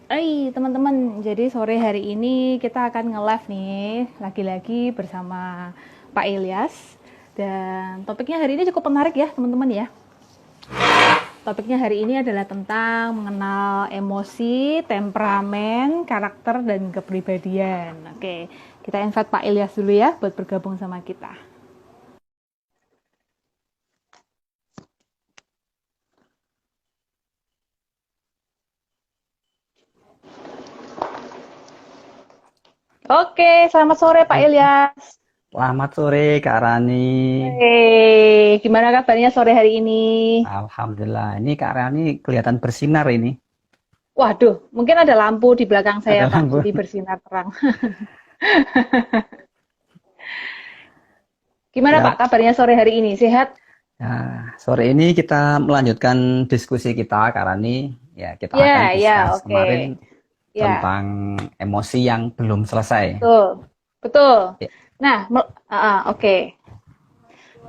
Hai teman-teman, jadi sore hari ini kita akan nge-live nih, lagi-lagi bersama Pak Ilyas. Dan topiknya hari ini cukup menarik ya teman-teman ya. Topiknya hari ini adalah tentang mengenal emosi, temperamen, karakter, dan kepribadian. Oke, kita invite Pak Ilyas dulu ya buat bergabung sama kita. Oke, selamat sore Pak Ilyas. Selamat sore Kak Rani. Hei, gimana kabarnya sore hari ini? Alhamdulillah. Ini Kak Rani kelihatan bersinar ini. Waduh, mungkin ada lampu di belakang saya, Ada Pak, lampu. jadi bersinar terang. Gimana, Pak, Siap. kabarnya sore hari ini? Sehat? Nah, sore ini kita melanjutkan diskusi kita Kak Rani. Ya, kita akan Ya, ya, discuss oke. kemarin Ya, tentang emosi yang belum selesai. betul. Betul. Ya, Nah, oke.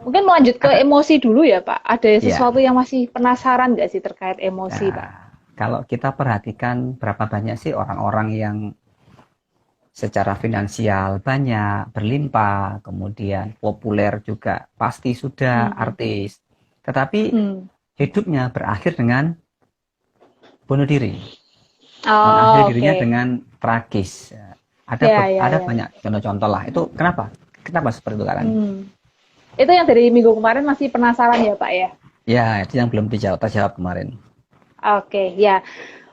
Mungkin melanjut ke ada. emosi dulu ya, Pak. Ada Ya. sesuatu yang masih penasaran nggak sih terkait emosi, Pak? Nah, kalau kita perhatikan berapa banyak sih orang-orang yang secara finansial banyak, berlimpah, kemudian populer juga pasti sudah Hmm. artis. Tetapi Hmm. hidupnya berakhir dengan bunuh diri, mengakhiri Oh, dirinya oke. dengan tragis. Ada Ya, ya, ada ya. banyak contoh-contoh lah. Itu kenapa? Kenapa seperti itu Kak? Hmm. Itu yang dari minggu kemarin masih penasaran ya, Pak ya? Ya, itu yang belum terjawab kemarin. Oke, ya.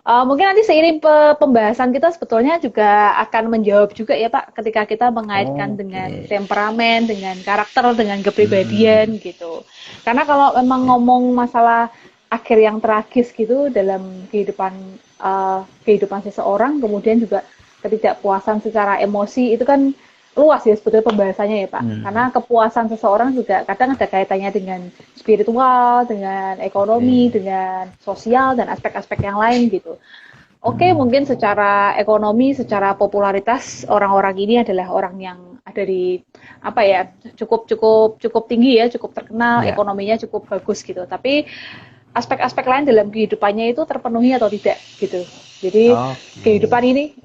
Mungkin nanti seiring pembahasan kita sebetulnya juga akan menjawab juga ya Pak, ketika kita mengaitkan dengan Oke. temperamen, dengan karakter, dengan Hmm. kepribadian gitu. Karena kalau memang Ya. ngomong masalah akhir yang tragis gitu dalam kehidupan seseorang, kemudian juga ketidakpuasan secara emosi itu kan luas ya sebetulnya pembahasannya ya Pak. Karena Hmm. kepuasan seseorang juga kadang ada kaitannya dengan spiritual, dengan ekonomi, Oke. dengan sosial dan aspek-aspek yang lain gitu. Oke, Hmm. mungkin secara ekonomi, secara popularitas orang-orang ini adalah orang yang ada di apa ya cukup cukup cukup tinggi ya, cukup terkenal, Ya. ekonominya cukup bagus gitu. Tapi aspek-aspek lain dalam kehidupannya itu terpenuhi atau tidak gitu. Jadi Oke.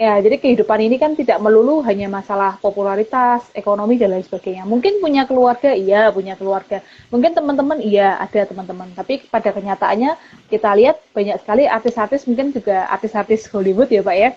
jadi kehidupan ini kan tidak melulu hanya masalah popularitas, ekonomi dan lain sebagainya. Mungkin punya keluarga, iya punya keluarga. Mungkin teman-teman, iya ada teman-teman. Tapi pada kenyataannya kita lihat banyak sekali artis-artis, mungkin juga artis-artis Hollywood ya Pak ya,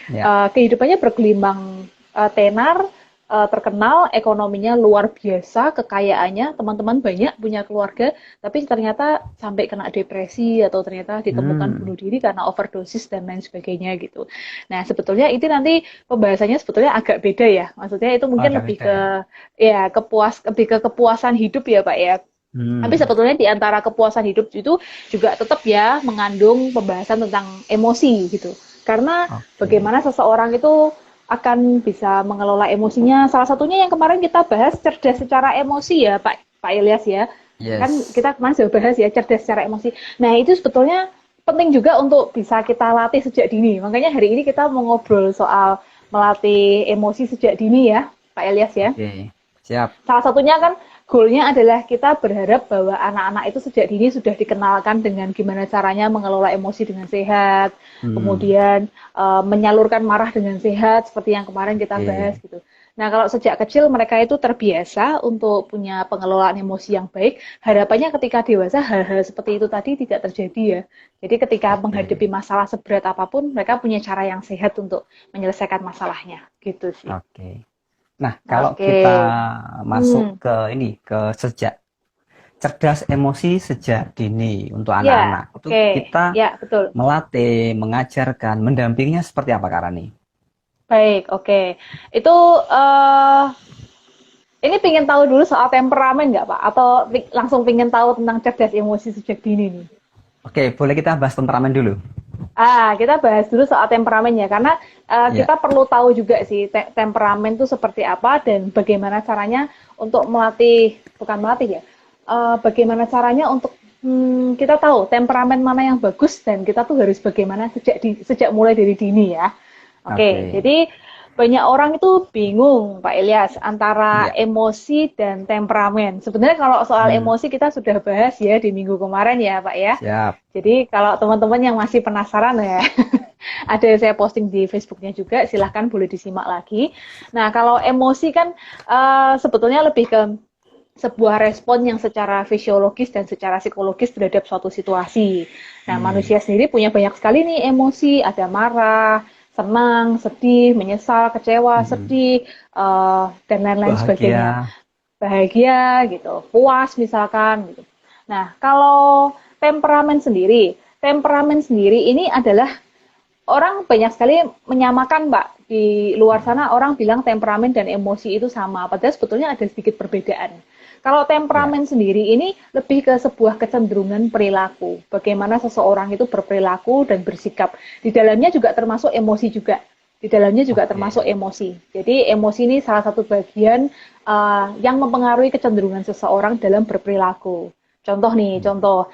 Ya. kehidupannya bergelimbang tenar, terkenal, ekonominya luar biasa, kekayaannya, teman-teman banyak, punya keluarga, tapi ternyata sampai kena depresi atau ternyata ditemukan Hmm. bunuh diri karena overdosis dan lain sebagainya gitu. Nah, sebetulnya itu nanti pembahasannya sebetulnya agak beda ya. Maksudnya itu Oh, mungkin agak lebih beda ke ya. ya lebih ke kepuasan hidup ya, Pak ya. Tapi Hmm. sebetulnya di antara kepuasan hidup itu juga tetap ya mengandung pembahasan tentang emosi gitu. Karena Oke. bagaimana seseorang itu akan bisa mengelola emosinya. Salah satunya yang kemarin kita bahas cerdas secara emosi ya Pak Ilyas ya. Kan Yes. kita kemarin sudah bahas ya cerdas secara emosi. Nah itu sebetulnya penting juga untuk bisa kita latih sejak dini. Makanya hari ini kita mau ngobrol soal melatih emosi sejak dini ya Pak Ilyas ya. Oke. Siap. Salah satunya kan goalnya adalah kita berharap bahwa anak-anak itu sejak dini sudah dikenalkan dengan gimana caranya mengelola emosi dengan sehat, Hmm. kemudian menyalurkan marah dengan sehat seperti yang kemarin kita bahas Oke. gitu. Nah, kalau sejak kecil mereka itu terbiasa untuk punya pengelolaan emosi yang baik, harapannya ketika dewasa hal-hal seperti itu tadi tidak terjadi ya. Jadi ketika Oke. menghadapi masalah seberat apapun, mereka punya cara yang sehat untuk menyelesaikan masalahnya, gitu sih. Oke. Nah, kalau Oke. kita masuk Hmm. ke ini, ke sejak cerdas emosi sejak dini untuk Ya, anak-anak, itu oke. kita Ya, betul. melatih, mengajarkan, mendampinginya seperti apa, Kak Rani? Baik, oke. Itu eh ini pingin tahu dulu soal temperamen nggak, Pak? Atau langsung pingin tahu tentang cerdas emosi sejak dini nih? Oke, boleh kita bahas temperamen dulu? Kita bahas dulu soal temperamen ya, karena Ya. kita perlu tahu juga sih temperamen itu seperti apa dan bagaimana caranya untuk melatih, bukan melatih ya, bagaimana caranya untuk kita tahu temperamen mana yang bagus dan kita tuh harus bagaimana sejak mulai dari dini ya. Oke, Oke. jadi banyak orang itu bingung, Pak Ilyas, antara Ya. emosi dan temperamen. Sebenarnya kalau soal Hmm, emosi kita sudah bahas ya di minggu kemarin ya, Pak ya. siap. Jadi kalau teman-teman yang masih penasaran ya, ada saya posting di Facebooknya juga, silahkan boleh disimak lagi. Nah, kalau emosi kan sebetulnya lebih ke sebuah respon yang secara fisiologis dan secara psikologis terhadap suatu situasi. Nah, Hmm, manusia sendiri punya banyak sekali nih emosi, ada marah, senang, sedih, menyesal, kecewa, hmm. sedih, dan lain-lain sebagainya. Bahagia. Bahagia gitu, puas misalkan gitu. Nah, kalau temperamen sendiri ini adalah orang banyak sekali menyamakan, Mbak. Di luar Hmm, sana orang bilang temperamen dan emosi itu sama, padahal sebetulnya ada sedikit perbedaan. Kalau ya. temperamen sendiri ini lebih ke sebuah kecenderungan perilaku. Bagaimana seseorang itu berperilaku dan bersikap. Di dalamnya juga termasuk emosi juga. Di dalamnya juga termasuk Oke. emosi. Jadi emosi ini salah satu bagian yang mempengaruhi kecenderungan seseorang dalam berperilaku. Contoh nih, Hmm, contoh.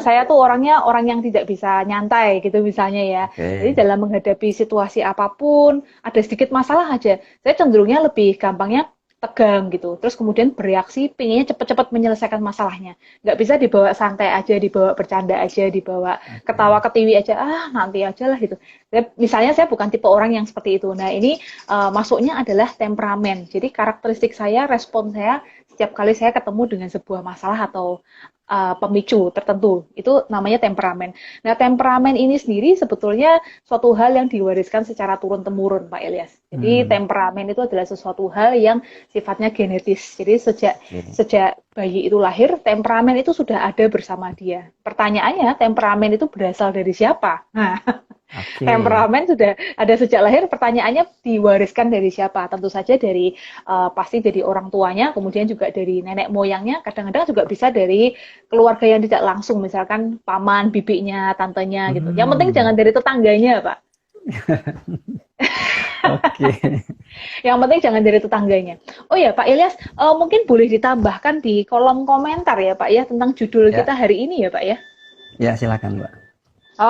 Saya tuh orangnya orang yang tidak bisa nyantai gitu misalnya ya. Jadi oke. dalam menghadapi situasi apapun, ada sedikit masalah aja, saya cenderungnya lebih gampangnya tegang gitu. Terus kemudian bereaksi, pinginnya cepet-cepet menyelesaikan masalahnya. Nggak bisa dibawa santai aja, dibawa bercanda aja, dibawa ketawa Oke. ketiwi aja, nanti aja lah gitu. Misalnya saya bukan tipe orang yang seperti itu. Nah ini masuknya adalah temperamen. Jadi karakteristik saya, respon saya setiap kali saya ketemu dengan sebuah masalah atau pemicu tertentu. Itu namanya temperamen. Nah, temperamen ini sendiri sebetulnya suatu hal yang diwariskan secara turun-temurun, Pak Ilyas. Jadi, Hmm, temperamen itu adalah sesuatu hal yang sifatnya genetis. Jadi, sejak oke. sejak bayi itu lahir, temperamen itu sudah ada bersama dia. Pertanyaannya, temperamen itu berasal dari siapa? Nah, Oke. temperamen sudah ada sejak lahir, pertanyaannya diwariskan dari siapa? Tentu saja dari pasti dari orang tuanya, kemudian juga dari nenek moyangnya, kadang-kadang juga bisa dari keluarga yang tidak langsung, misalkan paman, bibinya, tantenya gitu. Yang penting jangan Hmm, dari tetangganya, Pak. oke. Yang penting jangan dari tetangganya. Oh ya, Pak Ilyas, mungkin boleh ditambahkan di kolom komentar ya, Pak ya, tentang judul kita Ya, hari ini ya, Pak ya. ya silakan, Mbak.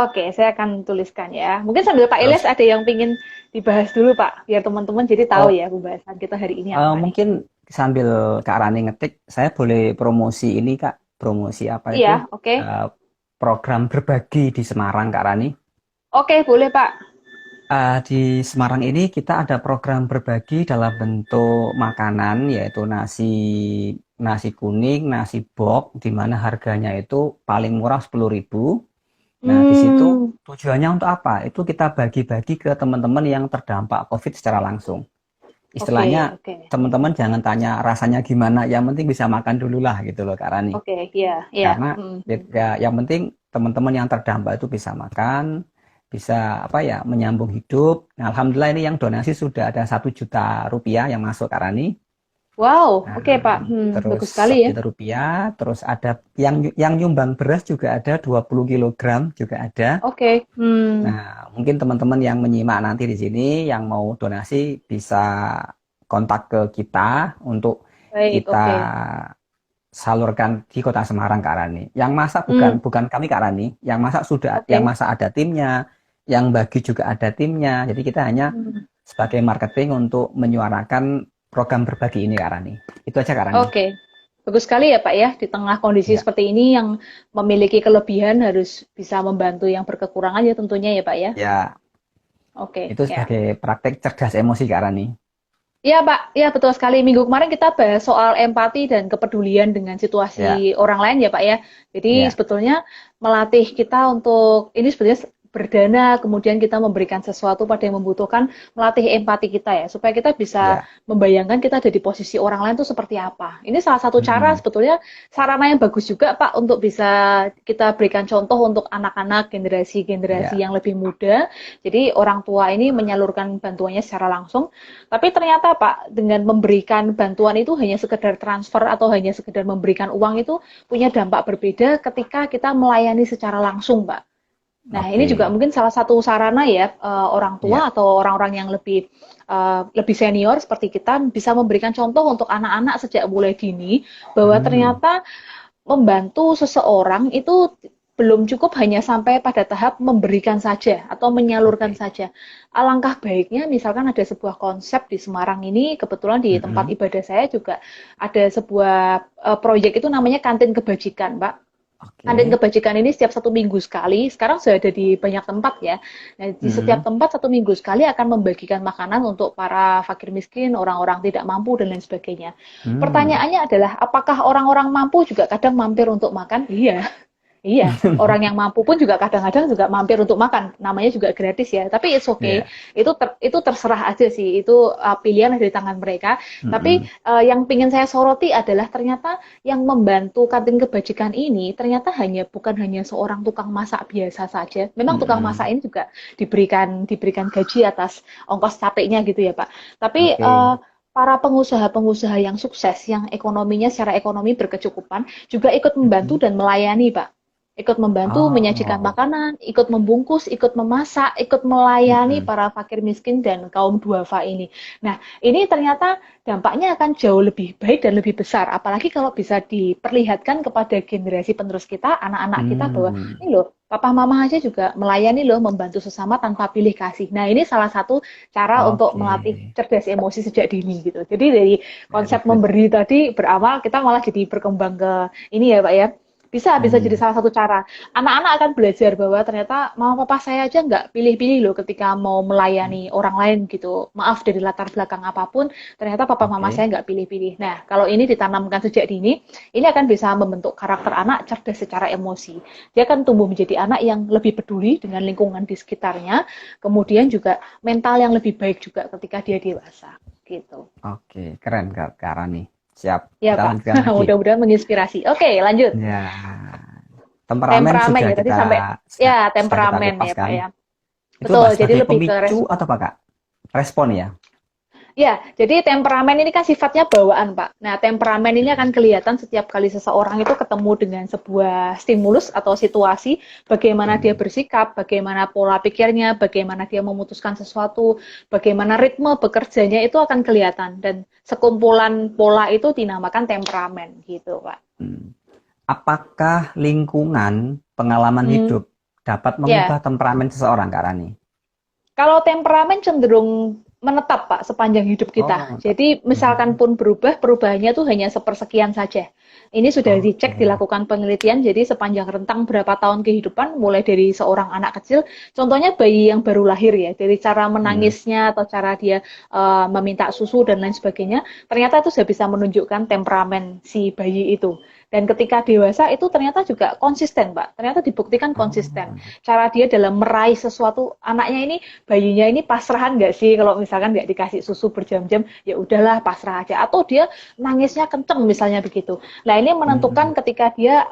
Oke, saya akan tuliskan ya. Mungkin sambil Pak Terus, Ilyas ada yang pingin dibahas dulu, Pak, biar teman-teman jadi tahu oh, ya pembahasan kita hari ini apa nih. mungkin sambil Kak Rani ngetik, saya boleh promosi ini, Kak. Promosi apa itu? Iya, oke. Eh, Program berbagi di Semarang, Kak Rani. Oke, boleh, Pak. Di Semarang ini kita ada program berbagi dalam bentuk makanan, yaitu nasi nasi kuning, nasi box, di mana harganya itu paling murah 10.000. Nah, di situ Hmm, tujuannya untuk apa? Itu kita bagi-bagi ke teman-teman yang terdampak COVID secara langsung. oke, Istilahnya, oke. teman-teman jangan tanya rasanya gimana, yang penting bisa makan dulu lah gitu loh, Kak Rani. Oke, iya, iya. Karena ya, yang penting teman-teman yang terdampak itu bisa makan, bisa apa ya, menyambung hidup. Nah, Alhamdulillah ini yang donasi sudah ada 1 juta rupiah yang masuk, Kak Rani. Wow, oke, Pak. Nah, terus Bagus sekali satu ya. juta rupiah, terus ada yang nyumbang beras juga ada 20 kilogram juga ada. Oke, Nah, mungkin teman-teman yang menyimak nanti di sini yang mau donasi bisa kontak ke kita untuk baik, kita oke. salurkan di Kota Semarang, Kak Rani. Yang masak bukan Hmm, bukan kami, Kak Rani. Yang oke. masak ada timnya, yang bagi juga ada timnya. Jadi kita hanya Hmm. sebagai marketing untuk menyuarakan program berbagi ini, Kak Rani. Itu aja, Kak Rani. Oke. Bagus sekali ya, Pak ya. Di tengah kondisi Ya, seperti ini yang memiliki kelebihan harus bisa membantu yang berkekurangan ya tentunya ya, Pak ya. ya, Oke, itu ya. sebagai praktek cerdas emosi, Kak Rani. Iya, Pak. Iya, betul sekali. Minggu kemarin kita bahas soal empati dan kepedulian dengan Ya, situasi orang lain ya, Pak ya. Jadi ya. sebetulnya melatih kita untuk ini sebetulnya berdana, kemudian kita memberikan sesuatu pada yang membutuhkan, melatih empati kita ya, supaya kita bisa Ya. membayangkan kita ada di posisi orang lain itu seperti apa. Ini salah satu cara Mm-mm. sebetulnya sarana yang bagus juga, Pak, untuk bisa kita berikan contoh untuk anak-anak generasi-generasi Ya. yang lebih muda. Jadi orang tua ini menyalurkan bantuannya secara langsung, tapi ternyata Pak, dengan memberikan bantuan itu hanya sekedar transfer atau hanya sekedar memberikan uang itu punya dampak berbeda ketika kita melayani secara langsung, Pak. Nah, ini juga Oke. mungkin salah satu sarana ya, orang tua Ya. atau orang-orang yang lebih senior seperti kita bisa memberikan contoh untuk anak-anak sejak mulai dini bahwa Hmm. ternyata membantu seseorang itu belum cukup hanya sampai pada tahap memberikan saja atau menyalurkan Oke. saja. Alangkah baiknya misalkan ada sebuah konsep di Semarang ini, kebetulan di tempat Mm-mm. ibadah saya juga ada sebuah proyek itu namanya kantin kebajikan, Pak. Kantin Oke. kebajikan ini setiap 1 minggu sekali, sekarang sudah ada di banyak tempat ya. Nah, di setiap Mm-mm. tempat 1 minggu sekali akan membagikan makanan untuk para fakir miskin, orang-orang tidak mampu, dan lain sebagainya. Hmm. Pertanyaannya adalah, apakah orang-orang mampu juga kadang mampir untuk makan? Iya, iya, orang yang mampu pun juga kadang-kadang juga mampir untuk makan. Namanya juga gratis ya. Tapi it's okay. Ya. Itu terserah aja sih. Itu pilihan dari tangan mereka. Tapi Mm-mm. yang ingin saya soroti adalah ternyata yang membantu kantin kebajikan ini ternyata bukan hanya seorang tukang masak biasa saja. Memang tukang masak Mm-mm. ini juga diberikan gaji atas ongkos capeknya gitu ya, Pak. Tapi Oke. para pengusaha-pengusaha yang sukses, yang ekonominya secara ekonomi berkecukupan, juga ikut membantu Mm-mm. dan melayani, Pak. Ikut membantu menyajikan Oh. makanan, ikut membungkus, ikut memasak, ikut melayani Mm-mm. para fakir miskin dan kaum duafa ini. Nah, ini ternyata dampaknya akan jauh lebih baik dan lebih besar. Apalagi kalau bisa diperlihatkan kepada generasi penerus kita, anak-anak kita bahwa Hmm. ini loh, papa mama aja juga melayani loh, membantu sesama tanpa pilih kasih. Nah, ini salah satu cara untuk Oke. melatih cerdas emosi sejak dini gitu. Jadi dari Very konsep good. memberi tadi berawal, kita malah jadi berkembang ke ini ya Pak ya, bisa jadi Hmm. salah satu cara. Anak-anak akan belajar bahwa ternyata mama papa saya aja nggak pilih-pilih loh ketika mau melayani orang lain gitu. Maaf dari latar belakang apapun, ternyata papa mama Oke. saya nggak pilih-pilih. Nah, kalau ini ditanamkan sejak dini, ini akan bisa membentuk karakter anak cerdas secara emosi. Dia akan tumbuh menjadi anak yang lebih peduli dengan lingkungan di sekitarnya, kemudian juga mental yang lebih baik juga ketika dia dewasa. Gitu. Oke. Keren Kak Rani. Siap. Ya Kita Pak, lanjutkan lagi. mudah-mudahan menginspirasi. Oke, lanjut. Ya. Temperamen Temperamen sudah ya tadi kita sampai ya sudah kita temperamen kupas ya Pak kan. ya. Itu apa Betul, jadi sebagai lebih ke pemicu atau apa Kak? Respon ya? ya, jadi temperamen ini kan sifatnya bawaan, Pak. Nah, temperamen ini akan kelihatan setiap kali seseorang itu ketemu dengan sebuah stimulus atau situasi, bagaimana dia Hmm. bersikap, bagaimana pola pikirnya, bagaimana dia memutuskan sesuatu, bagaimana ritme bekerjanya itu akan kelihatan dan sekumpulan pola itu dinamakan temperamen gitu, Pak. Hmm. Apakah lingkungan, pengalaman Hmm, hidup dapat mengubah ya. temperamen seseorang Kak Rani? Kalau temperamen cenderung menetap, Pak, sepanjang hidup kita. Oh, Jadi, misalkan mhm. pun berubah, perubahannya tuh hanya sepersekian saja. Ini sudah dicek, Oke. dilakukan penelitian, jadi sepanjang rentang berapa tahun kehidupan, mulai dari seorang anak kecil, contohnya bayi yang baru lahir ya, dari cara Hmm. menangisnya atau cara dia meminta susu dan lain sebagainya, ternyata itu sudah bisa menunjukkan temperamen si bayi itu. Dan ketika dewasa itu ternyata juga konsisten, Pak. Ternyata dibuktikan konsisten. Oh. Cara dia dalam meraih sesuatu, anaknya ini bayinya ini pasrahan nggak sih kalau misalkan nggak dikasih susu berjam-jam, ya udahlah pasrah aja, atau dia nangisnya kenceng misalnya begitu. Nah, ini menentukan Hmm. ketika dia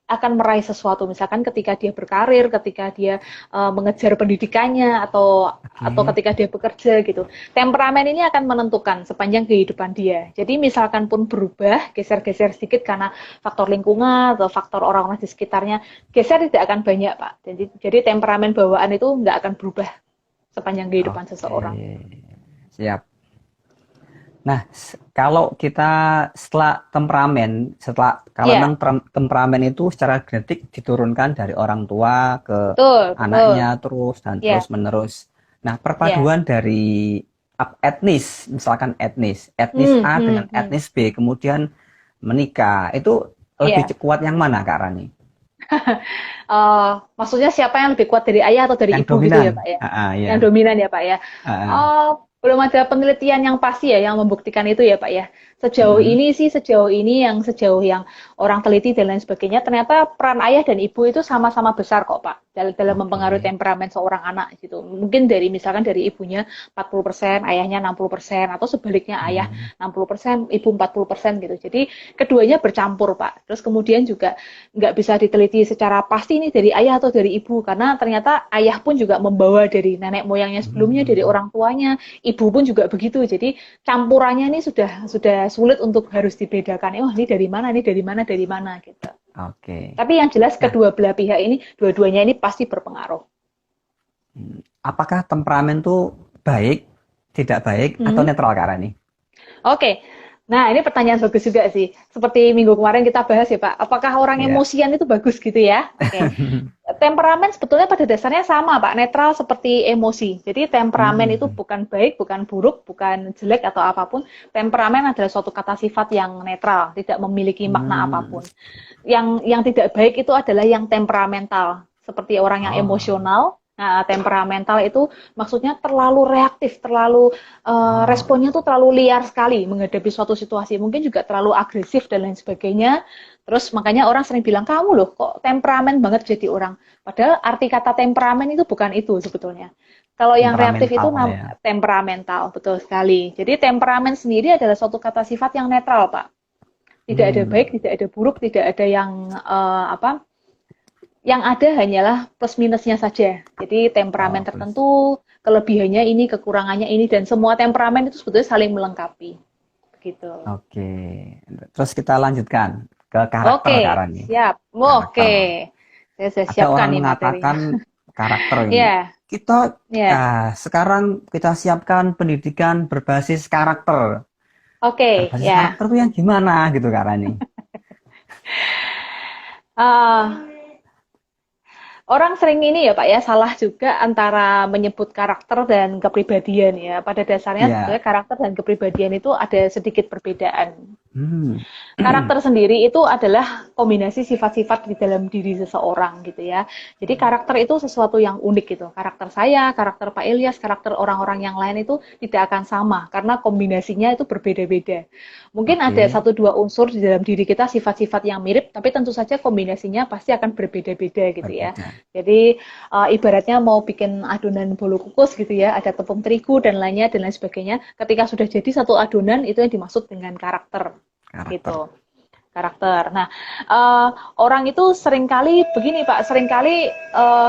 akan meraih sesuatu, misalkan ketika dia berkarir, ketika dia mengejar pendidikannya, atau Oke. ketika dia bekerja gitu. Temperamen ini akan menentukan sepanjang kehidupan dia. Jadi misalkan pun berubah, geser-geser sedikit karena faktor lingkungan atau faktor orang-orang di sekitarnya, geser tidak akan banyak, Pak. Jadi temperamen bawaan itu nggak akan berubah sepanjang kehidupan Oke. seseorang. Siap. Nah, kalau kita kalau memang Iya, temperamen itu secara genetik diturunkan dari orang tua ke betul, betul. anaknya terus dan Iya, terus menerus. Nah, iya. perpaduan dari etnis, misalkan etnis A dengan Hmm. etnis B, kemudian menikah, itu lebih Iya. kuat yang mana, Kak Rani? Maksudnya siapa yang lebih kuat dari ayah atau dari Yang ibu gitu dominan? ya, Pak ya? Ya. Yang dominan ya, Pak ya? Ah, Belum ada penelitian yang pasti ya yang membuktikan itu ya, Pak ya. mm-mm, Sejauh ini sejauh yang orang teliti dan lain sebagainya, ternyata peran ayah dan ibu itu sama-sama besar kok, Pak, dalam mempengaruhi oke. temperamen seorang anak gitu. Mungkin misalkan dari ibunya 40%, ayahnya 60%, atau sebaliknya ayah Hmm, 60%, ibu 40% gitu. Jadi keduanya bercampur, Pak. Terus kemudian juga nggak bisa diteliti secara pasti ini dari ayah atau dari ibu, karena ternyata ayah pun juga membawa dari nenek moyangnya sebelumnya, dari hmm, orang tuanya, ibu pun juga begitu. Jadi campurannya ini sudah sulit untuk harus dibedakan. Oh, ini dari mana, ini dari mana, dari mana gitu. oke. Tapi yang jelas Nah, kedua belah pihak ini, dua-duanya ini pasti berpengaruh. apakah temperamen itu baik, tidak baik, atau Hmm. netral, Kak Rani? Oke, Nah, ini pertanyaan bagus juga sih. Seperti minggu kemarin kita bahas ya, Pak. Apakah orang Ya. emosian itu bagus gitu ya? Oke. Temperamen sebetulnya pada dasarnya sama, Pak. Netral seperti emosi. Jadi temperamen itu Hmm. bukan baik, bukan buruk, bukan jelek atau apapun. Temperamen adalah suatu kata sifat yang netral, tidak memiliki makna Hmm. apapun. Yang tidak baik itu adalah yang temperamental, seperti orang yang Oh. emosional. Nah, temperamental itu maksudnya terlalu reaktif, terlalu Oh. responnya tuh terlalu liar sekali menghadapi suatu situasi, mungkin juga terlalu agresif dan lain sebagainya. Terus makanya orang sering bilang, kamu loh kok temperamen banget jadi orang. Padahal arti kata temperamen itu bukan itu sebetulnya. Kalau yang reaktif itu Temperamental ya. temperamental, betul sekali. Jadi temperamen sendiri adalah suatu kata sifat yang netral, Pak. Tidak ada Hmm. baik, tidak ada buruk, tidak ada yang apa? Yang ada hanyalah plus minusnya saja. Jadi temperamen Oh, plus. tertentu, kelebihannya ini, kekurangannya ini, dan semua temperamen itu sebetulnya saling melengkapi. Begitu. Oke. Terus kita lanjutkan ke karakter Kak Oke, Rani. siap. Karakter. Oke, saya Ada siapkan orang nih materinya. mengatakan karakter ini. Ya, Kita ya. sekarang kita siapkan pendidikan berbasis karakter. Oke, Berbasis ya. karakter itu yang gimana gitu Kak Rani? Ah, orang sering ini ya Pak ya, salah juga antara menyebut karakter dan kepribadian ya. Pada dasarnya Ya. sebetulnya karakter dan kepribadian itu ada sedikit perbedaan. Hmm. Karakter sendiri itu adalah kombinasi sifat-sifat di dalam diri seseorang gitu ya. Jadi karakter itu sesuatu yang unik gitu. Karakter saya, karakter Pak Ilyas, karakter orang-orang yang lain itu tidak akan sama karena kombinasinya itu berbeda-beda. Mungkin ada Oke. satu dua unsur di dalam diri kita sifat-sifat yang mirip, tapi tentu saja kombinasinya pasti akan berbeda-beda gitu ya. Berbeda. Jadi ibaratnya mau bikin adonan bolu kukus gitu ya, ada tepung terigu dan lainnya dan lain sebagainya. Ketika sudah jadi satu adonan itu yang dimaksud dengan karakter Karakter. gitu. Karakter. Nah, uh, orang itu seringkali begini Pak, seringkali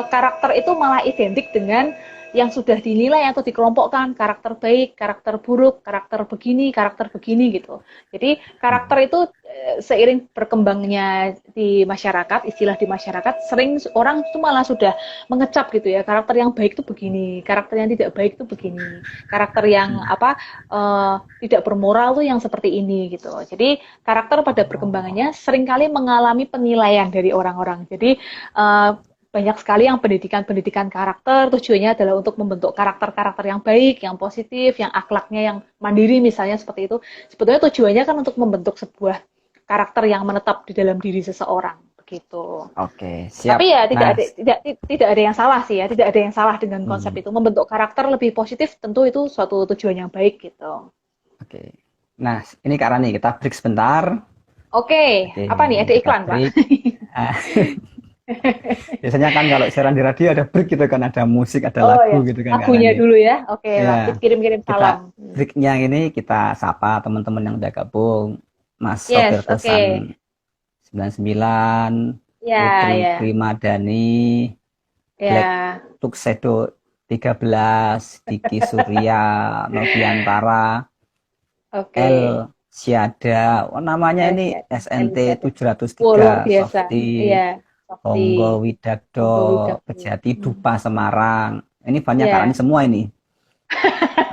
karakter itu malah identik dengan yang sudah dinilai atau dikelompokkan karakter baik, karakter buruk, karakter begini gitu. Jadi Hmm. karakter itu seiring berkembangnya di masyarakat, istilah di masyarakat, sering orang itu malah sudah mengecap gitu ya, karakter yang baik itu begini, karakter yang tidak baik itu begini, karakter yang Hmm. apa tidak bermoral tuh yang seperti ini gitu. Jadi karakter pada Oh. perkembangannya seringkali mengalami penilaian dari orang-orang. Jadi banyak sekali yang pendidikan-pendidikan karakter tujuannya adalah untuk membentuk karakter-karakter yang baik, yang positif, yang akhlaknya yang mandiri misalnya seperti itu. Sebetulnya tujuannya kan untuk membentuk sebuah karakter yang menetap di dalam diri seseorang begitu. Oke, siap. Tapi ya Nah, tidak ada yang salah sih ya, tidak ada yang salah dengan konsep hmm, itu. Membentuk karakter lebih positif tentu itu suatu tujuan yang baik gitu. oke. Nah, ini Kak Rani, kita break sebentar. Oke, Oke, apa nih? Ada kita iklan, Pak? break. Ah, biasanya kan kalau siaran di radio ada break gitu kan, ada musik, ada Oh lagu ya, gitu kan Kak lagunya Rani. dulu ya. Oke, lanjut Ya, kirim-kirim salam. kita breaknya ini kita sapa teman-teman yang udah gabung. Mas Sopir Yes, Kosan oke. 99, Ya, Putri ya, Primadani, Black ya. Tuxedo 13, Diki Surya, Noviantara, Oke. El Syada, oh, namanya Yes, ini ya. SNT Elizabeth. Wow, 703, luar biasa. Softy, Iya, Honggo Sakti, Widakdo, Tunggu Widakti. Pejati Hmm. Dupa Semarang. Ini banyak karena ini Ya, semua ini.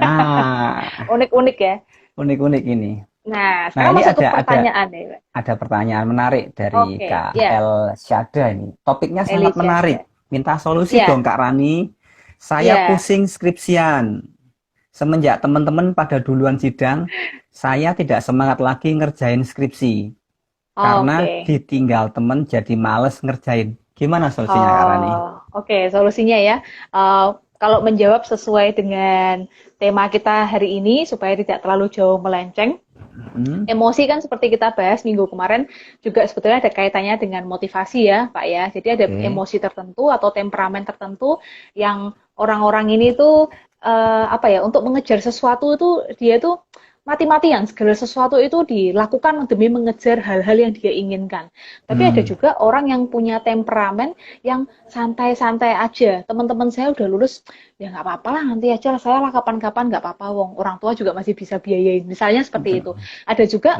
Nah, unik-unik ya. unik-unik ini. Nah, Nah, sekarang ini masuk ke ada pertanyaan nih, Pak. ada pertanyaan menarik dari Oke, Kak ya, El Syada ini. Topiknya sangat Elizabeth. menarik. Minta solusi dong Ya, Kak Rani. Saya ya. pusing skripsian. Semenjak teman-teman pada duluan sidang, saya tidak semangat lagi ngerjain skripsi. Karena Oke. ditinggal temen jadi males ngerjain. Gimana solusinya Kak Rani? Oh, oke, solusinya ya. Eh, kalau menjawab sesuai dengan tema kita hari ini supaya tidak terlalu jauh melenceng, Hmm? emosi kan seperti kita bahas minggu kemarin juga sebetulnya ada kaitannya dengan motivasi ya, Pak ya. Jadi ada Oke. emosi tertentu atau temperamen tertentu yang orang-orang ini tuh apa ya, untuk mengejar sesuatu itu dia tuh mati-matian segala sesuatu itu dilakukan demi mengejar hal-hal yang dia inginkan. Tapi ada Hmm. juga orang yang punya temperamen yang santai-santai aja. Teman-teman saya udah lulus, ya nggak apa-apa lah nanti aja saya lah kapan-kapan nggak apa-apa wong. Orang tua juga masih bisa biayain. Misalnya seperti itu. Betul. Ada juga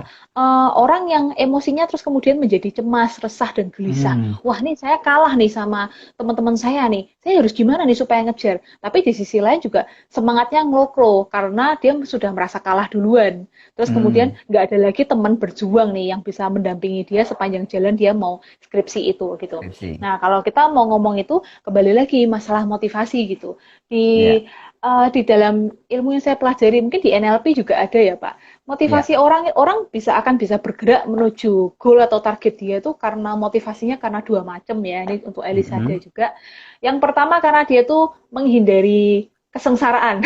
orang yang emosinya terus kemudian menjadi cemas, resah dan gelisah. Hmm. Wah nih saya kalah nih sama teman-teman saya nih. Saya harus gimana nih supaya ngejar? Tapi di sisi lain juga semangatnya ngelokro karena dia sudah merasa kalah duluan duluan. Terus kemudian Hmm. nggak ada lagi teman berjuang nih yang bisa mendampingi dia sepanjang jalan dia mau skripsi itu gitu. Skripsi. Nah, kalau kita mau ngomong itu kembali lagi masalah motivasi gitu. Di Ya, di dalam ilmu yang saya pelajari mungkin di NLP juga ada ya, Pak. ya. Motivasi orang orang bisa bergerak menuju goal atau target dia itu karena motivasinya karena dua macam ya. Ini untuk Elisada Mm-mm. juga. Yang pertama karena dia tuh menghindari kesengsaraan,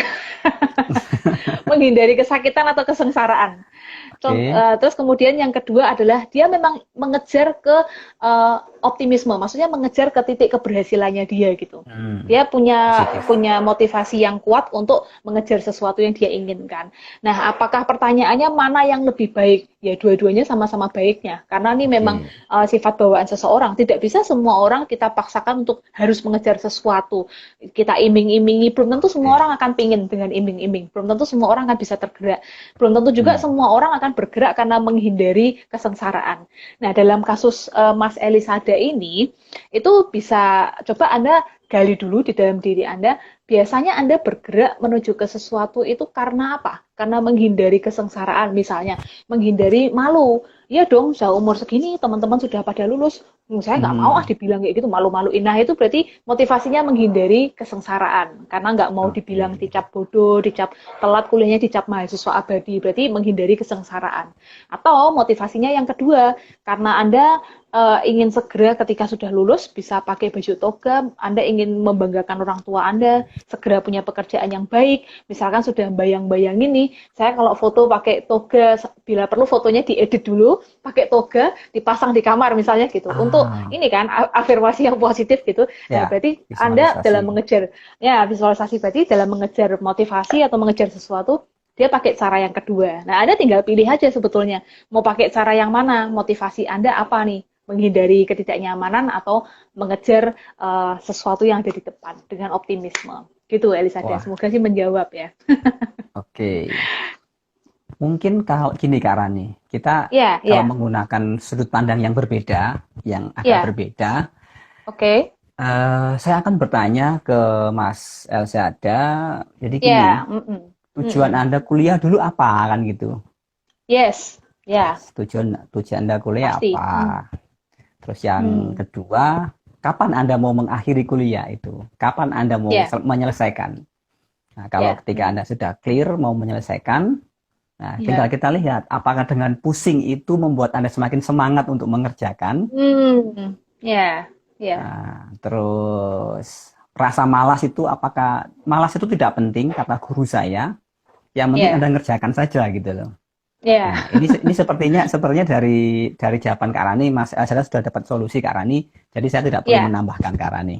menghindari kesakitan atau kesengsaraan. Oke. Terus kemudian yang kedua adalah dia memang mengejar ke optimisme, maksudnya mengejar ke titik keberhasilannya dia gitu. Hmm. Dia punya Positif. punya motivasi yang kuat untuk mengejar sesuatu yang dia inginkan. Nah, apakah pertanyaannya mana yang lebih baik? Ya dua-duanya sama-sama baiknya. Karena ini memang Oke. sifat bawaan seseorang. Tidak bisa semua orang kita paksakan untuk harus mengejar sesuatu. Kita iming-imingi, belum tentu semua Oke. orang akan pingin dengan iming-iming. Belum tentu semua orang akan bisa tergerak. Belum tentu juga Hmm. semua orang akan bergerak karena menghindari kesengsaraan. Nah, dalam kasus Mas Elisada ini, itu bisa coba Anda gali dulu di dalam diri Anda, biasanya Anda bergerak menuju ke sesuatu itu karena apa? Karena menghindari kesengsaraan, misalnya menghindari malu. Iya dong, saya umur segini, teman-teman sudah pada lulus, saya nggak mau Hmm. dibilang kayak gitu, malu-maluin. Nah, itu berarti motivasinya menghindari kesengsaraan, karena nggak mau dibilang Oke. dicap bodoh, dicap telat kuliahnya, dicap mahasiswa abadi, berarti menghindari kesengsaraan. Atau motivasinya yang kedua, karena Anda ingin segera ketika sudah lulus bisa pakai baju toga, Anda ingin membanggakan orang tua Anda, segera punya pekerjaan yang baik, misalkan sudah bayang-bayangin nih, saya kalau foto pakai toga, bila perlu fotonya diedit dulu, pakai toga, dipasang di kamar misalnya gitu, untuk Ah, ini kan afirmasi yang positif gitu. Nah, ya, berarti Anda dalam visualisasi. mengejar, ya visualisasi berarti dalam mengejar motivasi atau mengejar sesuatu, dia pakai cara yang kedua. Nah, Anda tinggal pilih aja sebetulnya, mau pakai cara yang mana, motivasi Anda apa nih? Menghindari ketidaknyamanan atau mengejar sesuatu yang ada di depan dengan optimisme. Gitu, Elisada. Wah, Semoga sih menjawab ya. oke. Mungkin kalau gini Kak Rani, kita Ya, kalau ya, menggunakan sudut pandang yang berbeda, yang agak ya. berbeda, Oke. saya akan bertanya ke Mas Elzada. Jadi gini, Ya, mm-mm. tujuan Mm-mm. Anda kuliah dulu apa kan gitu? Yes, ya, Tujuan tujuan Anda kuliah pasti. apa? Hmm. Terus yang Hmm. kedua, kapan Anda mau mengakhiri kuliah itu? Kapan Anda mau Ya, menyelesaikan? Nah, kalau ya. ketika Mm. Anda sudah clear mau menyelesaikan, nah tinggal Ya. kita lihat apakah dengan pusing itu membuat Anda semakin semangat untuk mengerjakan. Hmm. Ya, ya. Nah, terus rasa malas itu apakah malas itu tidak penting kata guru saya. Yang penting Anda Ya. ngerjakan saja gitu loh. Ya. Nah, ini sepertinya dari jawaban Kak Rani, Mas saya sudah dapat solusi Kak Rani. Jadi saya tidak perlu Ya. menambahkan Kak Rani.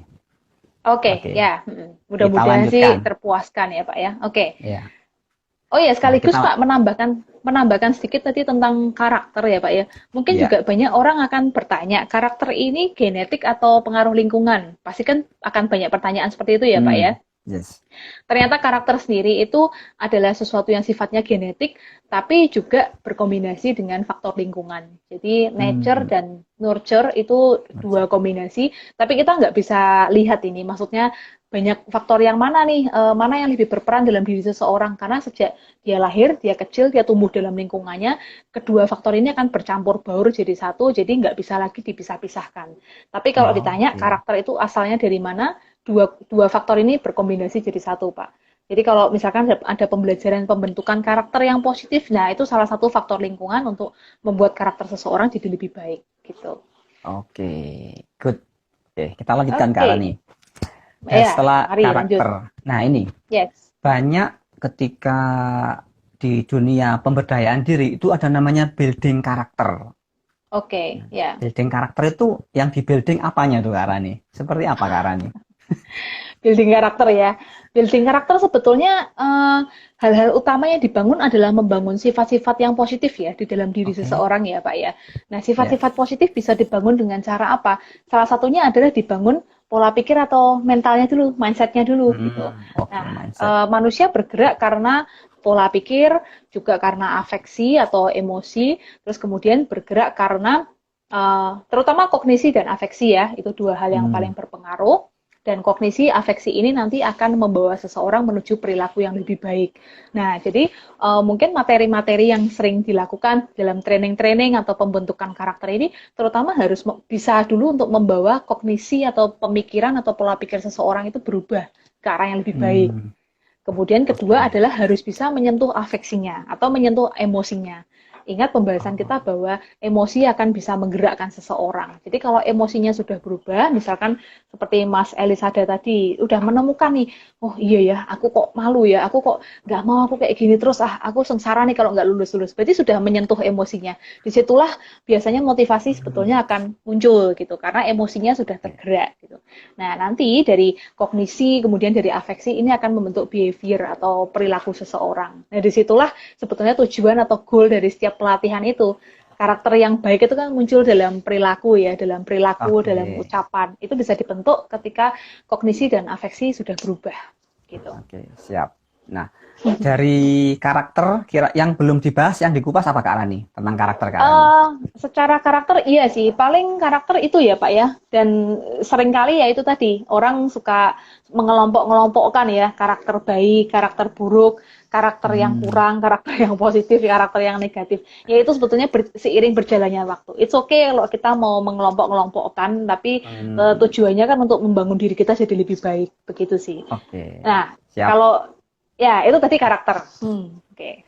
Oke, Oke, ya. Mm-mm. kita Mudah-mudahan sih lanjutkan. terpuaskan ya, Pak ya. Oke. Ya. Oh ya, Nah, sekaligus Pak kita menambahkan sedikit tadi tentang karakter ya Pak ya. Mungkin juga ya. banyak orang akan bertanya, karakter ini genetik atau pengaruh lingkungan? Pasti kan akan banyak pertanyaan seperti itu ya Pak ya. Yes. Ternyata karakter sendiri itu adalah sesuatu yang sifatnya genetik, tapi juga berkombinasi dengan faktor lingkungan. Jadi nature Hmm, dan nurture itu dua kombinasi, tapi kita nggak bisa lihat ini. Maksudnya banyak faktor yang mana nih, mana yang lebih berperan dalam diri seseorang. Karena sejak dia lahir, dia kecil, dia tumbuh dalam lingkungannya, kedua faktor ini akan bercampur baur jadi satu, jadi nggak bisa lagi dipisah-pisahkan. Tapi kalau ditanya oke. karakter itu asalnya dari mana, dua faktor ini berkombinasi jadi satu, Pak. Jadi kalau misalkan ada pembelajaran pembentukan karakter yang positif, nah itu salah satu faktor lingkungan untuk membuat karakter seseorang jadi lebih baik gitu. Oke, good. Oke, kita lanjutkan Kak Oke, Rani. ya, Setelah mari lanjut. karakter. Nah, ini Yes, banyak ketika di dunia pemberdayaan diri itu ada namanya building karakter. oke, ya. Building karakter itu yang di building apanya tuh Kak Rani? Seperti apa Kak Rani? Building karakter ya. Building karakter sebetulnya hal-hal utama yang dibangun adalah membangun sifat-sifat yang positif ya di dalam diri Oke, seseorang ya Pak ya. Nah ya. sifat-sifat positif bisa dibangun dengan cara apa? Salah satunya adalah dibangun pola pikir atau mentalnya dulu, mindsetnya dulu gitu. Oke, Nah mindset. manusia bergerak karena pola pikir, juga karena afeksi atau emosi, terus kemudian bergerak karena terutama kognisi dan afeksi ya, itu dua hal yang Hmm, paling berpengaruh. dan kognisi afeksi ini nanti akan membawa seseorang menuju perilaku yang lebih baik. Nah, jadi mungkin materi-materi yang sering dilakukan dalam training-training atau pembentukan karakter ini terutama harus bisa dulu untuk membawa kognisi atau pemikiran atau pola pikir seseorang itu berubah ke arah yang lebih baik. Hmm, Kemudian kedua oke. adalah harus bisa menyentuh afeksinya atau menyentuh emosinya. Ingat pembahasan Oh, kita bahwa emosi akan bisa menggerakkan seseorang. Jadi kalau emosinya sudah berubah, misalkan seperti Mas Elisada tadi, udah menemukan nih, oh iya ya, aku kok malu ya, aku kok nggak mau aku kayak gini terus, aku sengsara nih kalau nggak lulus-lulus. Berarti sudah menyentuh emosinya. Disitulah biasanya motivasi hmm, sebetulnya akan muncul gitu, karena emosinya sudah oke. tergerak gitu. Nah, nanti dari kognisi, kemudian dari afeksi, ini akan membentuk behavior atau perilaku seseorang. Nah, disitulah sebetulnya tujuan atau goal dari setiap pelatihan itu. Karakter yang baik itu kan muncul dalam perilaku ya, dalam perilaku, dalam Oke. ucapan. Itu bisa dibentuk ketika kognisi dan afeksi sudah berubah, gitu. Oke, siap. Nah, dari karakter kira yang belum dibahas, yang dikupas apa Kak Rani? Tentang karakter Kak Rani. Eh, secara karakter iya sih, paling karakter itu ya Pak ya. Dan seringkali ya itu tadi, orang suka mengelompok-ngelompokkan ya, karakter baik, karakter buruk, karakter yang Hmm, kurang, karakter yang positif, karakter yang negatif. Ya itu sebetulnya seiring berjalannya waktu. It's okay kalau kita mau mengelompok-ngelompokkan, tapi hmm, tujuannya kan untuk membangun diri kita jadi lebih baik, begitu sih. oke, Nah, siap. kalau ya itu tadi karakter. Oke.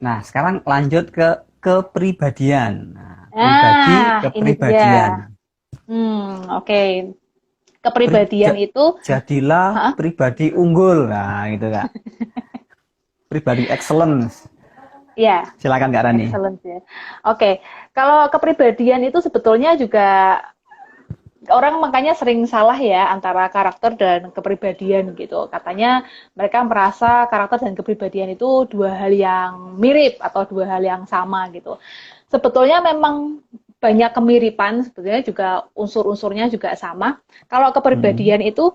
Nah, sekarang lanjut ke kepribadian. Nah, pribadi, Nah, ini dia. kepribadian. Oke. Kepribadian itu, Jadilah hah? pribadi unggul. Nah, gitu Kak. Pribadi excellence. Ya, Silakan Kak Rani. excellent ya. Oke, kalau kepribadian itu sebetulnya juga orang makanya sering salah ya antara karakter dan kepribadian gitu. Katanya mereka merasa karakter dan kepribadian itu dua hal yang mirip atau dua hal yang sama gitu. Sebetulnya memang banyak kemiripan, sebetulnya juga unsur-unsurnya juga sama. Kalau Hmm, kepribadian itu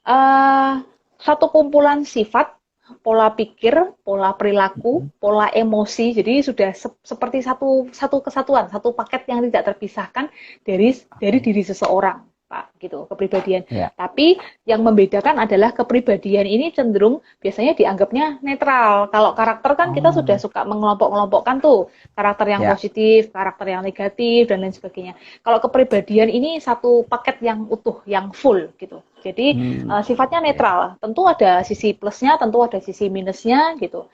uh, satu kumpulan sifat, pola pikir, pola perilaku, hmm, pola emosi. Jadi sudah seperti satu satu kesatuan, satu paket yang tidak terpisahkan dari oke. diri seseorang, Pak, gitu, kepribadian. Ya. Tapi yang membedakan adalah kepribadian ini cenderung biasanya dianggapnya netral. Kalau karakter kan kita sudah Oh, suka mengelompok-kelompokkan tuh, karakter yang ya. positif, karakter yang negatif, dan lain sebagainya. Kalau kepribadian ini satu paket yang utuh, yang full gitu. Jadi sifatnya Oke. netral. Tentu ada sisi plusnya, tentu ada sisi minusnya gitu.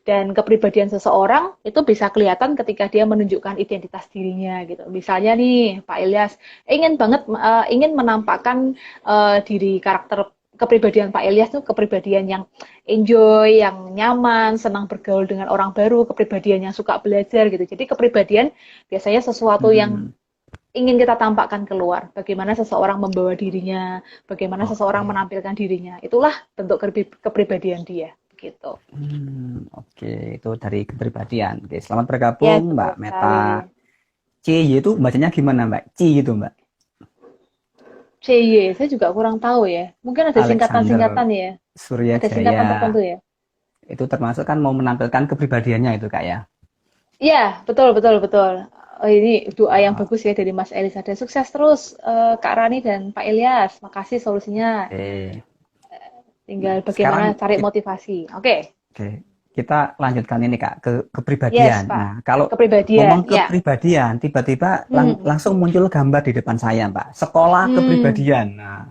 Dan kepribadian seseorang itu bisa kelihatan ketika dia menunjukkan identitas dirinya gitu. Misalnya nih Pak Ilyas ingin banget ingin menampakkan diri karakter kepribadian Pak Ilyas tuh kepribadian yang enjoy, yang nyaman, senang bergaul dengan orang baru, kepribadian yang suka belajar gitu. Jadi kepribadian biasanya sesuatu yang Hmm, ingin kita tampakkan keluar. Bagaimana seseorang membawa dirinya, bagaimana seseorang oke. menampilkan dirinya. Itulah bentuk kepribadian dia. Gitu. Oke, itu dari kepribadian. Oke, selamat Ya, bergabung betul Mbak Meta. sekali. C Y itu bacanya gimana Mbak? C itu Mbak. CY, saya juga kurang tahu ya. Mungkin ada Alexander singkatan-singkatan ya. Ada singkatan tertentu Suryajaya. ya. Itu termasuk kan mau menampilkan kepribadiannya itu Kak ya. Iya, betul, betul, betul. Oh, ini doa yang Oh, bagus ya dari Mas Elis. Ada sukses terus Kak Rani dan Pak Ilyas. Makasih solusinya. oke. Nah, Tinggal bagaimana sekarang cari motivasi. Oke. oke, kita lanjutkan ini Kak ke Yes, kepribadian. Pak. Nah, kalau ngomong Kepribadian, ya. kepribadian, tiba-tiba Hmm. langsung muncul gambar di depan saya, Pak. Sekolah Hmm. kepribadian. Nah,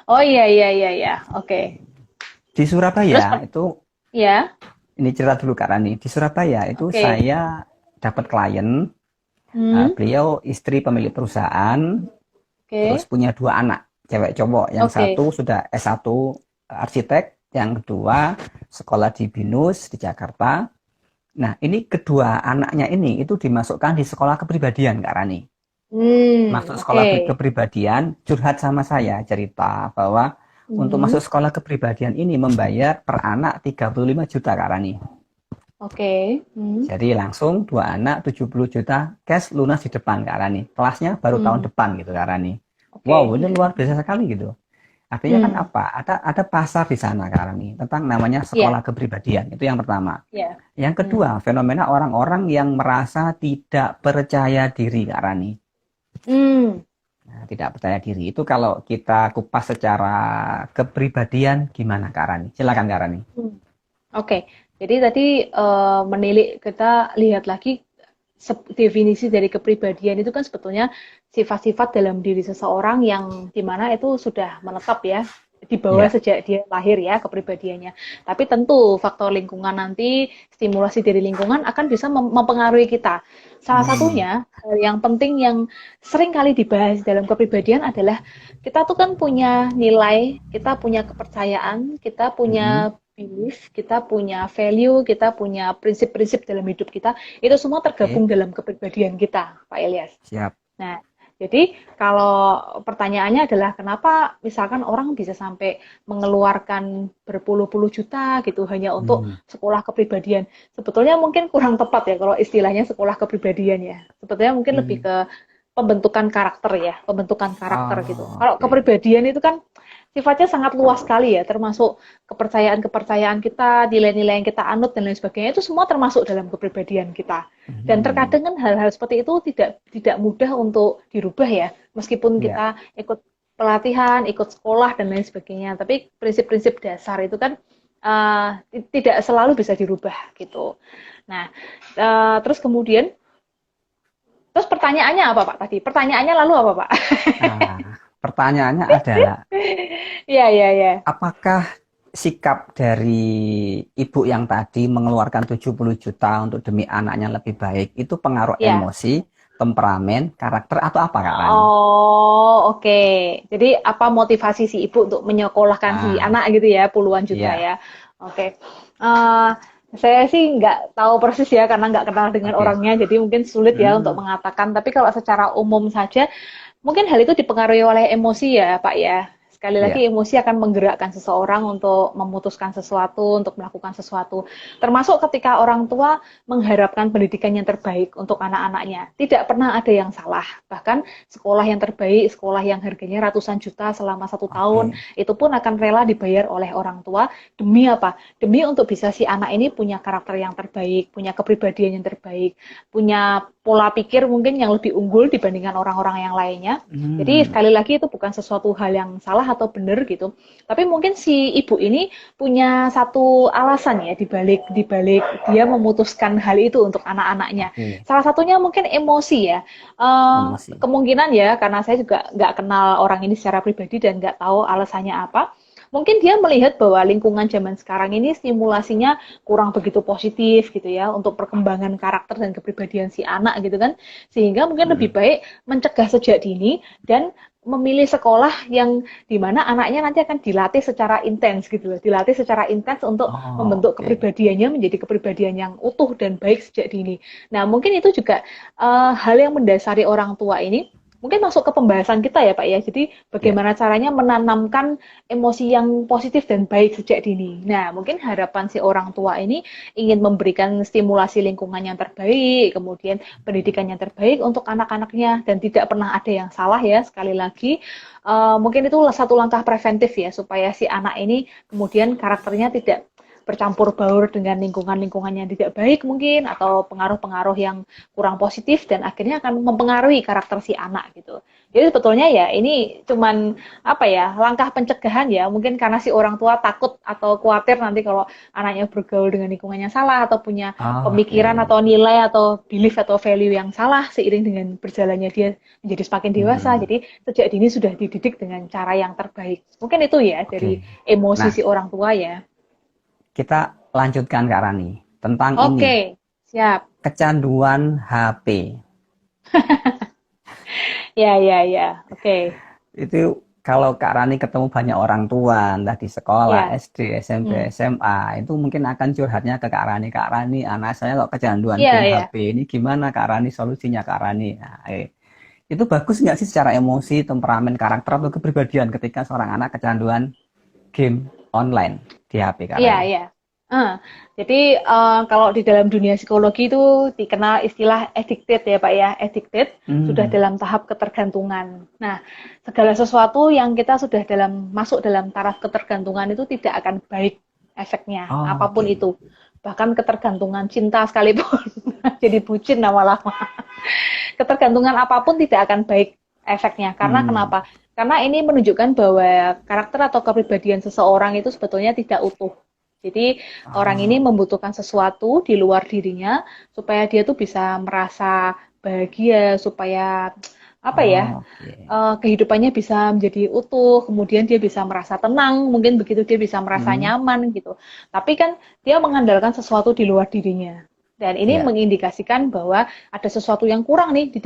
Oh iya, iya, iya, iya. Oke. di Terus, Surabaya itu ya. ini cerita dulu Kak Rani. Di Surabaya itu Oke. saya dapat klien, Hmm. beliau istri pemilik perusahaan, terus Oke. punya dua anak, cewek cowok. Yang Oke. satu sudah S1 arsitek, yang kedua sekolah di BINUS di Jakarta. Nah, ini kedua anaknya ini itu dimasukkan di sekolah kepribadian, Kak Rani. Masuk Oke. sekolah kepribadian, curhat sama saya, cerita bahwa untuk Hmm. masuk sekolah kepribadian ini membayar per anak 35 juta, Kak Rani. Oke. Hmm. Jadi langsung dua anak 70 juta cash lunas di depan, Kak Rani. Kelasnya baru tahun Hmm. depan gitu, Kak Rani. Wow, Oke. ini luar biasa sekali gitu. Artinya kan Hmm. apa? Ada pasar di sana, Kak Rani, tentang namanya Iya. sekolah kepribadian. Itu yang pertama. Iya. Yang Hmm. kedua, fenomena orang-orang yang merasa tidak percaya diri, Kak Rani. Hmm. Nah, tidak percaya diri itu kalau kita kupas secara kepribadian gimana Kak Rani? Silakan Kak Rani. Hmm. Oke, jadi tadi menilik kita lihat lagi definisi dari kepribadian itu kan sebetulnya sifat-sifat dalam diri seseorang yang dimana itu sudah menetap ya di bawah Ya. sejak dia lahir ya kepribadiannya. Tapi tentu faktor lingkungan nanti, stimulasi dari lingkungan akan bisa mempengaruhi kita. Salah Hmm. satunya hal yang penting yang sering kali dibahas dalam kepribadian adalah kita tuh kan punya nilai, kita punya kepercayaan, kita Mm-mm. punya belief, kita punya value, kita punya prinsip-prinsip dalam hidup kita, itu semua tergabung Oke, dalam kepribadian kita, Pak Ilyas. siap. Nah, jadi kalau pertanyaannya adalah kenapa misalkan orang bisa sampai mengeluarkan berpuluh-puluh juta gitu hanya untuk Hmm. sekolah kepribadian. Sebetulnya mungkin kurang tepat ya kalau istilahnya sekolah kepribadian ya. Sebetulnya mungkin lebih Hmm. ke pembentukan karakter ya, pembentukan karakter gitu. Oh, Kalau oke. kepribadian itu kan sifatnya sangat luas sekali ya, termasuk kepercayaan-kepercayaan kita, nilai-nilai yang kita anut dan lain sebagainya itu semua termasuk dalam kepribadian kita. Dan Hmm. terkadang kan hal-hal seperti itu tidak mudah untuk dirubah ya, meskipun Ya. kita ikut pelatihan, ikut sekolah dan lain sebagainya. Tapi prinsip-prinsip dasar itu kan tidak selalu bisa dirubah gitu. Nah, terus kemudian, terus pertanyaannya apa Pak tadi? Pertanyaannya lalu apa Pak? Nah, pertanyaannya adalah Iya, iya, iya. apakah sikap dari ibu yang tadi mengeluarkan 70 juta untuk demi anaknya lebih baik itu pengaruh Iya. emosi, temperamen, karakter atau apa Kak Rani? Oh, oke. Jadi apa motivasi si ibu untuk menyekolahkan si Ah, anak gitu ya, puluhan juta iya, ya. Oke. Eh, saya sih nggak tahu persis ya karena nggak kenal dengan oke. orangnya, jadi mungkin sulit ya untuk Hmm, mengatakan. Tapi kalau secara umum saja, mungkin hal itu dipengaruhi oleh emosi ya, Pak ya. Sekali lagi iya, emosi akan menggerakkan seseorang untuk memutuskan sesuatu, untuk melakukan sesuatu. Termasuk ketika orang tua mengharapkan pendidikan yang terbaik untuk anak-anaknya. Tidak pernah ada yang salah. Bahkan sekolah yang terbaik, sekolah yang harganya ratusan juta selama 1 tahun, oke. itu pun akan rela dibayar oleh orang tua. Demi apa? Demi untuk bisa si anak ini punya karakter yang terbaik, punya kepribadian yang terbaik, punya pola pikir mungkin yang lebih unggul dibandingkan orang-orang yang lainnya. Jadi Hmm, sekali lagi itu bukan sesuatu hal yang salah atau benar gitu. Tapi mungkin si ibu ini punya satu alasan ya dibalik dia memutuskan hal itu untuk anak-anaknya. oke. Salah satunya mungkin emosi ya. Emosi. Kemungkinan ya karena saya juga nggak kenal orang ini secara pribadi dan nggak tahu alasannya apa. Mungkin dia melihat bahwa lingkungan zaman sekarang ini stimulasinya kurang begitu positif gitu ya untuk perkembangan karakter dan kepribadian si anak gitu kan. Sehingga mungkin lebih Mm-mm. baik mencegah sejak dini dan memilih sekolah yang dimana anaknya nanti akan dilatih secara intens gitu loh, dilatih secara intens untuk Oh, membentuk oke. kepribadiannya menjadi kepribadian yang utuh dan baik sejak dini. Nah, mungkin itu juga hal yang mendasari orang tua ini mungkin masuk ke pembahasan kita ya Pak ya. Jadi Ya. bagaimana caranya menanamkan emosi yang positif dan baik sejak dini. Nah, mungkin harapan si orang tua ini ingin memberikan stimulasi lingkungan yang terbaik, kemudian pendidikan yang terbaik untuk anak-anaknya dan tidak pernah ada yang salah ya sekali lagi mungkin itu satu langkah preventif ya supaya si anak ini kemudian karakternya tidak bercampur baur dengan lingkungan-lingkungan yang tidak baik mungkin atau pengaruh-pengaruh yang kurang positif dan akhirnya akan mempengaruhi karakter si anak gitu. Jadi sebetulnya ya ini cuman apa ya langkah pencegahan ya mungkin karena si orang tua takut atau khawatir nanti kalau anaknya bergaul dengan lingkungannya salah atau punya Oh, pemikiran oke. atau nilai atau belief atau value yang salah seiring dengan berjalannya dia menjadi semakin dewasa. Hmm, Jadi sejak dini sudah dididik dengan cara yang terbaik. Mungkin itu ya dari oke. emosi Nah, si orang tua ya. kita lanjutkan Kak Rani tentang ini, Oke, siap. kecanduan HP. Ya, ya, ya. Oke. Itu kalau Kak Rani ketemu banyak orang tua, entah di sekolah, Ya. SD, SMP, Hmm. SMA, itu mungkin akan curhatnya ke Kak Rani. Kak Rani, anak saya kok kecanduan Iya, game iya. HP. Ini gimana Kak Rani solusinya Kak Rani? Nah, itu bagus nggak sih secara emosi, temperamen, karakter, atau kepribadian ketika seorang anak kecanduan game online di HP Kak Iya, Rani? iya. Eh, jadi kalau di dalam dunia psikologi itu dikenal istilah addicted ya Pak ya. Addicted sudah Hmm, dalam tahap ketergantungan. Nah, segala sesuatu yang kita sudah masuk dalam taraf ketergantungan itu tidak akan baik efeknya, oh, apapun oke. itu. Bahkan ketergantungan cinta sekalipun jadi bucin lama-lama. Ketergantungan apapun tidak akan baik efeknya. Karena Hmm. kenapa? Karena ini menunjukkan bahwa karakter atau kepribadian seseorang itu sebetulnya tidak utuh. Jadi orang ini Oh, membutuhkan sesuatu di luar dirinya supaya dia tuh bisa merasa bahagia, supaya apa ya, oke. kehidupannya bisa menjadi utuh, kemudian dia bisa merasa tenang, mungkin begitu dia bisa merasa Hmm. nyaman gitu. Tapi kan dia mengandalkan sesuatu di luar dirinya. Dan ini Ya. mengindikasikan bahwa ada sesuatu yang kurang nih di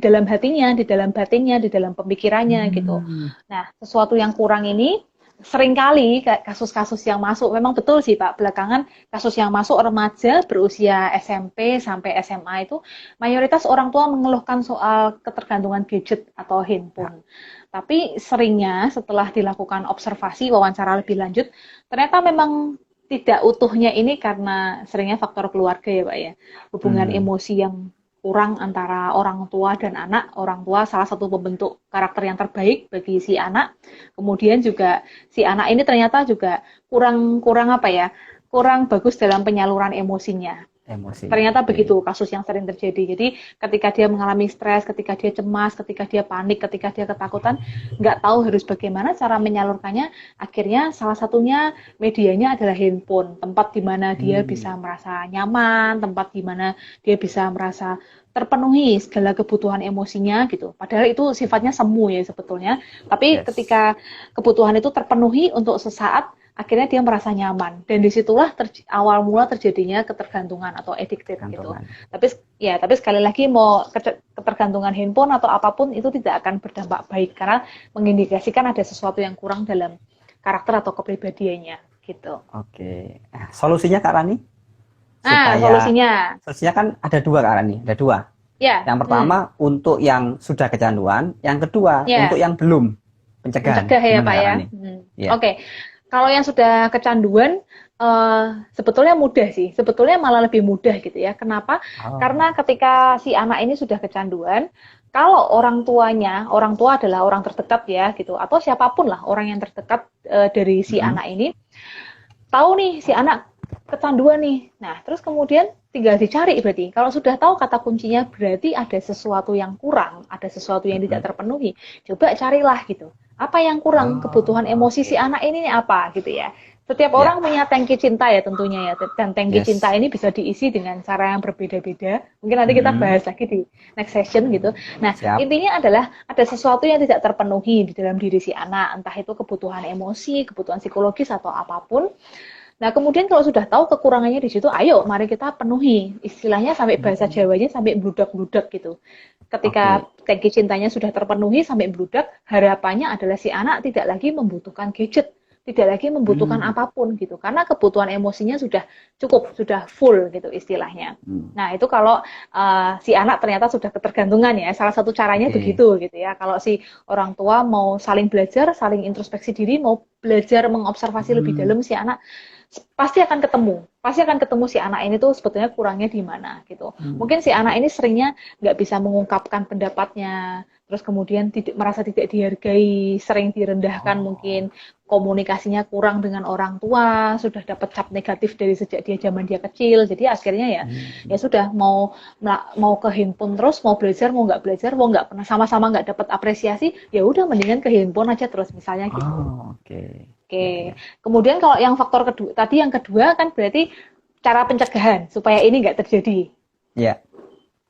dalam hatinya, di dalam batinnya, di dalam pemikirannya gitu. Hmm. Nah, sesuatu yang kurang ini seringkali kasus-kasus yang masuk memang betul sih Pak, belakangan kasus yang masuk remaja berusia SMP sampai SMA itu mayoritas orang tua mengeluhkan soal ketergantungan gadget atau Ya. handphone. Tapi seringnya setelah dilakukan observasi wawancara lebih lanjut, ternyata memang tidak utuhnya ini karena seringnya faktor keluarga ya Pak ya. Hubungan Hmm. emosi yang kurang antara orang tua dan anak. Orang tua salah satu pembentuk karakter yang terbaik bagi si anak. Kemudian juga si anak ini ternyata juga kurang kurang apa ya? Kurang bagus dalam penyaluran emosinya. Emosinya. Ternyata Oke. begitu kasus yang sering terjadi. Jadi ketika dia mengalami stres, ketika dia cemas, ketika dia panik, ketika dia ketakutan, nggak tahu harus bagaimana cara menyalurkannya, akhirnya salah satunya medianya adalah handphone, tempat di mana dia bisa Hmm. merasa nyaman, tempat di mana dia bisa merasa terpenuhi segala kebutuhan emosinya gitu. Padahal itu sifatnya semu ya sebetulnya. Tapi Yes. ketika kebutuhan itu terpenuhi untuk sesaat, akhirnya dia merasa nyaman dan disitulah awal mula terjadinya ketergantungan atau addicted gitu. Gantungan. Tapi sekali lagi mau ketergantungan handphone atau apapun itu tidak akan berdampak baik karena mengindikasikan ada sesuatu yang kurang dalam karakter atau kepribadiannya gitu. Oke. Solusinya Kak Rani Nah, supaya solusinya solusinya kan ada dua Kak Rani, ada dua. ya, Yang pertama untuk yang sudah kecanduan, yang kedua untuk ya, yang belum pencegahan. mencegah ya Gimana Pak Kak ya. Rani? Ya. Oke, kalau yang sudah kecanduan, sebetulnya mudah sih. Sebetulnya malah lebih mudah gitu ya. Kenapa? Karena Oh. ketika si anak ini sudah kecanduan, kalau orang tuanya, orang tua adalah orang terdekat ya gitu, atau siapapun lah orang yang terdekat dari si Mm-mm. anak ini, tahu nih si anak kecanduan nih. Nah, terus kemudian tinggal dicari berarti. Kalau sudah tahu kata kuncinya berarti ada sesuatu yang kurang, ada sesuatu yang tidak Mm-mm. terpenuhi. Coba carilah gitu. Apa yang kurang? Kebutuhan Oh, emosi si oke. anak ini nih apa gitu ya. Setiap Ya. orang punya tangki cinta ya tentunya ya. Dan tangki cinta Yes. ini bisa diisi dengan cara yang berbeda-beda. Mungkin nanti kita Mm-mm. bahas lagi di next session gitu. Nah, Siap. intinya adalah ada sesuatu yang tidak terpenuhi di dalam diri si anak. Entah itu kebutuhan emosi, kebutuhan psikologis atau apapun. Nah, kemudian kalau sudah tahu kekurangannya di situ, ayo mari kita penuhi. Istilahnya sampai bahasa Mm. Jawanya sampai bludak-bludak gitu. Ketika Oke. tangki cintanya sudah terpenuhi sampai bludak, harapannya adalah si anak tidak lagi membutuhkan gadget, tidak lagi membutuhkan Hmm. apapun gitu. Karena kebutuhan emosinya sudah cukup, sudah full gitu istilahnya. Hmm. Nah, itu kalau si anak ternyata sudah ketergantungan ya. Salah satu caranya Oke. begitu gitu ya. Kalau si orang tua mau saling belajar, saling introspeksi diri, mau belajar mengobservasi lebih Hmm. dalam si anak, pasti akan ketemu si anak ini tuh sebetulnya kurangnya di mana gitu. Hmm. Mungkin si anak ini seringnya nggak bisa mengungkapkan pendapatnya, terus kemudian merasa tidak dihargai, sering direndahkan, Oh. mungkin komunikasinya kurang dengan orang tua, sudah dapat cap negatif dari sejak dia zaman dia kecil, jadi akhirnya ya Hmm. sudah mau ke handphone terus, mau belajar mau nggak pernah sama-sama nggak dapat apresiasi, ya udah mendingan ke handphone aja terus misalnya gitu. Oh, oke. Ya, Oke, ya. kemudian kalau yang faktor kedua, tadi yang kedua kan berarti cara pencegahan supaya ini nggak terjadi. Ya.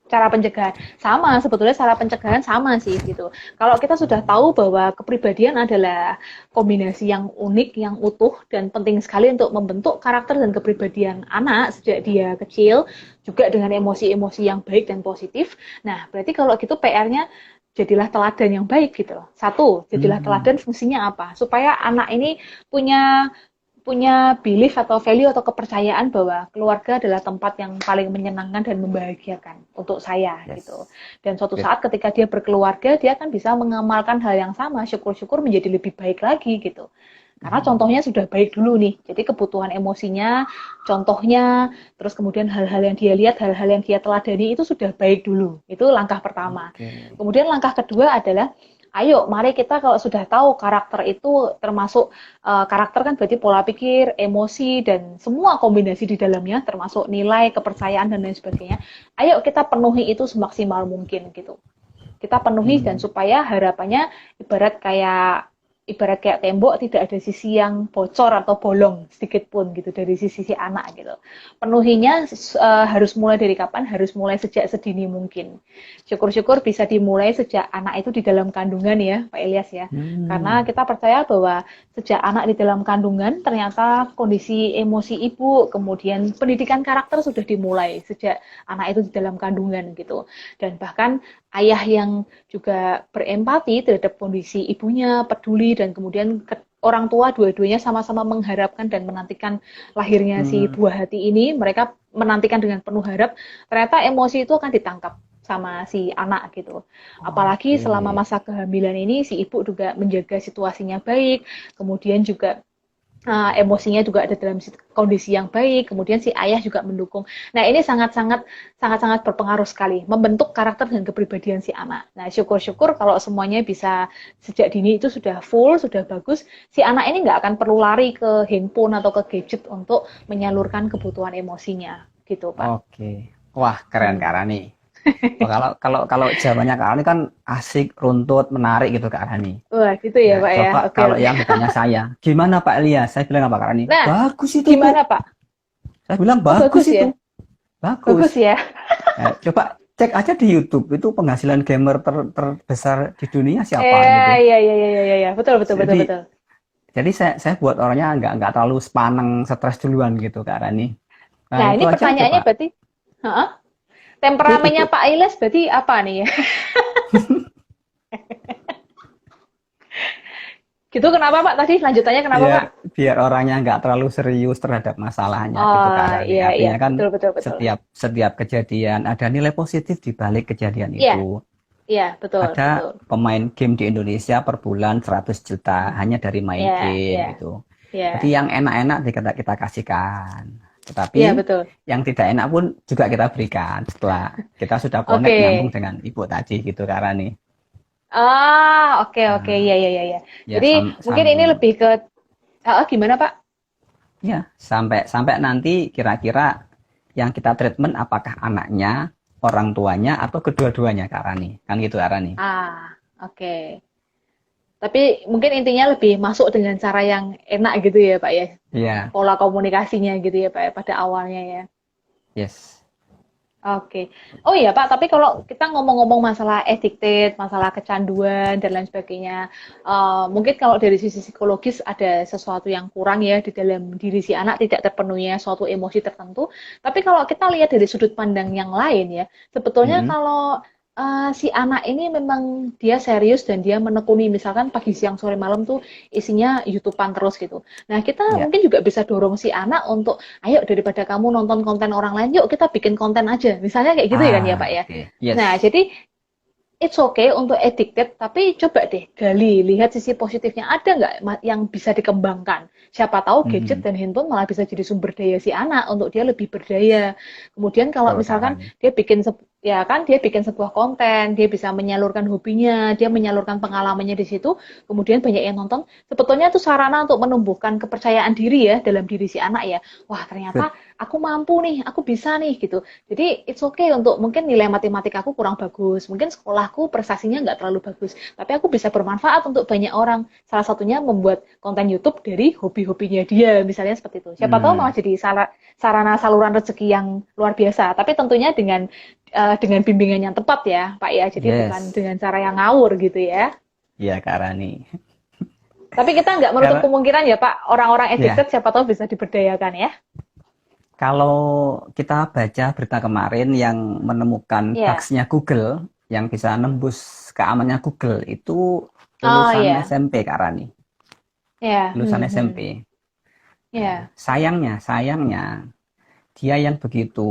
Cara pencegahan sama, sebetulnya cara pencegahan sama sih gitu. Kalau kita sudah tahu bahwa kepribadian adalah kombinasi yang unik, yang utuh dan penting sekali untuk membentuk karakter dan kepribadian anak sejak dia kecil, juga dengan emosi-emosi yang baik dan positif. Nah, berarti kalau gitu PR-nya jadilah teladan yang baik gitu. Satu, jadilah Hmm. teladan fungsinya apa? Supaya anak ini punya punya belief atau value atau kepercayaan bahwa keluarga adalah tempat yang paling menyenangkan dan membahagiakan untuk saya gitu. Yes. Dan suatu Good. saat ketika dia berkeluarga, dia akan bisa mengamalkan hal yang sama, syukur-syukur menjadi lebih baik lagi gitu. Karena Hmm. contohnya sudah baik dulu nih. Jadi kebutuhan emosinya, contohnya, terus kemudian hal-hal yang dia lihat, hal-hal yang dia teladani itu sudah baik dulu. Itu langkah pertama. Oke. Kemudian langkah kedua adalah ayo, mari kita kalau sudah tahu karakter itu termasuk karakter kan berarti pola pikir, emosi, dan semua kombinasi di dalamnya, termasuk nilai, kepercayaan, dan lain sebagainya. Ayo kita penuhi itu semaksimal mungkin gitu. kita penuhi dan Hmm. supaya harapannya ibarat kayak tembok tidak ada sisi yang bocor atau bolong sedikit pun gitu dari sisi anak gitu. Penuhinya harus mulai dari kapan? Harus mulai sejak sedini mungkin. Syukur-syukur bisa dimulai sejak anak itu di dalam kandungan ya, Pak Ilyas ya. Karena Hmm. kita percaya bahwa sejak anak di dalam kandungan ternyata kondisi emosi ibu, kemudian pendidikan karakter sudah dimulai sejak anak itu di dalam kandungan gitu. Dan bahkan ayah yang juga berempati terhadap kondisi ibunya, peduli dan kemudian orang tua dua-duanya sama-sama mengharapkan dan menantikan lahirnya si Hmm. buah hati ini, mereka menantikan dengan penuh harap, ternyata emosi itu akan ditangkap sama si anak gitu. Apalagi selama Oke. masa kehamilan ini si ibu juga menjaga situasinya baik, kemudian juga emosinya juga ada dalam kondisi yang baik, kemudian si ayah juga mendukung. Nah, ini sangat-sangat berpengaruh sekali membentuk karakter dan kepribadian si anak. Nah, syukur-syukur kalau semuanya bisa sejak dini itu sudah full, sudah bagus, si anak ini nggak akan perlu lari ke handphone atau ke gadget untuk menyalurkan kebutuhan emosinya, gitu, Pak. Oke. Wah, keren Kak Hmm. Rani. Oh, kalau jawabannya Kak Rani kan asik, runtut, menarik gitu Kak Rani. Wah, gitu ya, Nah, Pak ya. coba Oke, kalau oke. yang bertanya saya, gimana Pak Elias? Saya bilang apa Kak Rani? Nah, Bagus itu Bu. gimana, Pak? Saya bilang Oh, bagus bagus itu. ya. Bagus. Bagus ya. Nah, coba cek aja di YouTube itu penghasilan gamer terbesar di dunia siapa gitu. Iya, iya, iya, iya, iya. Betul, betul, betul, Jadi betul. jadi saya buat orangnya nggak terlalu sepaneng stres duluan gitu Kak Rani. Nah, Nah, itu ini aja coba. pertanyaannya berarti, heeh, Itu temperamennya Pak Iles berarti apa nih ya? Gitu kenapa Pak tadi? Lanjutannya kenapa biar Pak? biar orangnya nggak terlalu serius terhadap masalahnya gitu Kak Oh, Rani. iya, iya. Artinya kan Betul, betul, betul. setiap setiap kejadian ada nilai positif di balik kejadian Iya, itu. iya, betul, Ada betul. pemain game di Indonesia per bulan 100 juta hanya dari main Iya, game iya, gitu. iya. Jadi yang enak-enak kita kasihkan. Tetapi Iya, betul. yang tidak enak pun juga kita berikan setelah kita sudah connect Oke. nyambung dengan ibu tadi gitu Kak Rani. Oke, oke. Nah, Iya, iya, iya, iya. ya Jadi mungkin ini lebih ke, gimana Pak? ya sampai sampai nanti kira-kira yang kita treatment apakah anaknya, orang tuanya atau kedua-duanya Kak Rani. Kan gitu Kak Rani. Oke. Tapi mungkin intinya lebih masuk dengan cara yang enak gitu ya Pak ya. Iya, Pola komunikasinya gitu ya Pak ya, pada awalnya ya. yes. Oke. Oh iya Pak, tapi kalau kita ngomong-ngomong masalah addicted, masalah kecanduan dan lain sebagainya, mungkin kalau dari sisi psikologis ada sesuatu yang kurang ya di dalam diri si anak tidak terpenuhnya suatu emosi tertentu. Tapi kalau kita lihat dari sudut pandang yang lain ya, sebetulnya Mm-mm. kalau si anak ini memang dia serius dan dia menekuni, misalkan pagi, siang, sore, malam tuh isinya YouTubean terus gitu. Nah, kita Ya. mungkin juga bisa dorong si anak untuk ayo daripada kamu nonton konten orang lain, yuk kita bikin konten aja. Misalnya kayak gitu ya kan ya Pak ya. Oke. Nah, Yes. jadi it's okay untuk addicted, tapi coba deh gali, lihat sisi positifnya. Ada nggak yang bisa dikembangkan? Siapa tahu gadget Mhm. dan handphone malah bisa jadi sumber daya si anak untuk dia lebih berdaya. Kemudian kalau Betul, Kak misalkan Rani. dia bikin ya kan dia bikin sebuah konten, dia bisa menyalurkan hobinya, dia menyalurkan pengalamannya di situ, kemudian banyak yang nonton. Sebetulnya itu sarana untuk menumbuhkan kepercayaan diri ya dalam diri si anak ya. Wah, ternyata Bet- aku mampu nih, aku bisa nih gitu. Jadi it's okay untuk mungkin nilai matematik aku kurang bagus, mungkin sekolahku prestasinya nggak terlalu bagus, tapi aku bisa bermanfaat untuk banyak orang. Salah satunya membuat konten YouTube dari hobi-hobinya dia, misalnya seperti itu. Siapa tahu malah Hmm. jadi sarana saluran rezeki yang luar biasa, tapi tentunya dengan bimbingan yang tepat ya, Pak ya. Jadi bukan Yes. dengan cara yang ngawur gitu ya. Iya, Kak Rani. Tapi kita nggak menutup Karena kemungkinan ya, Pak, orang-orang ya, addicted siapa tahu bisa diberdayakan ya. kalau kita baca berita kemarin yang menemukan Iya. bugs-nya Google, yang bisa nembus keamanannya Google itu Oh lulusan iya. SMP, Kak Rani. Iya. Lulusan SMP. Nah, Iya. sayangnya dia yang begitu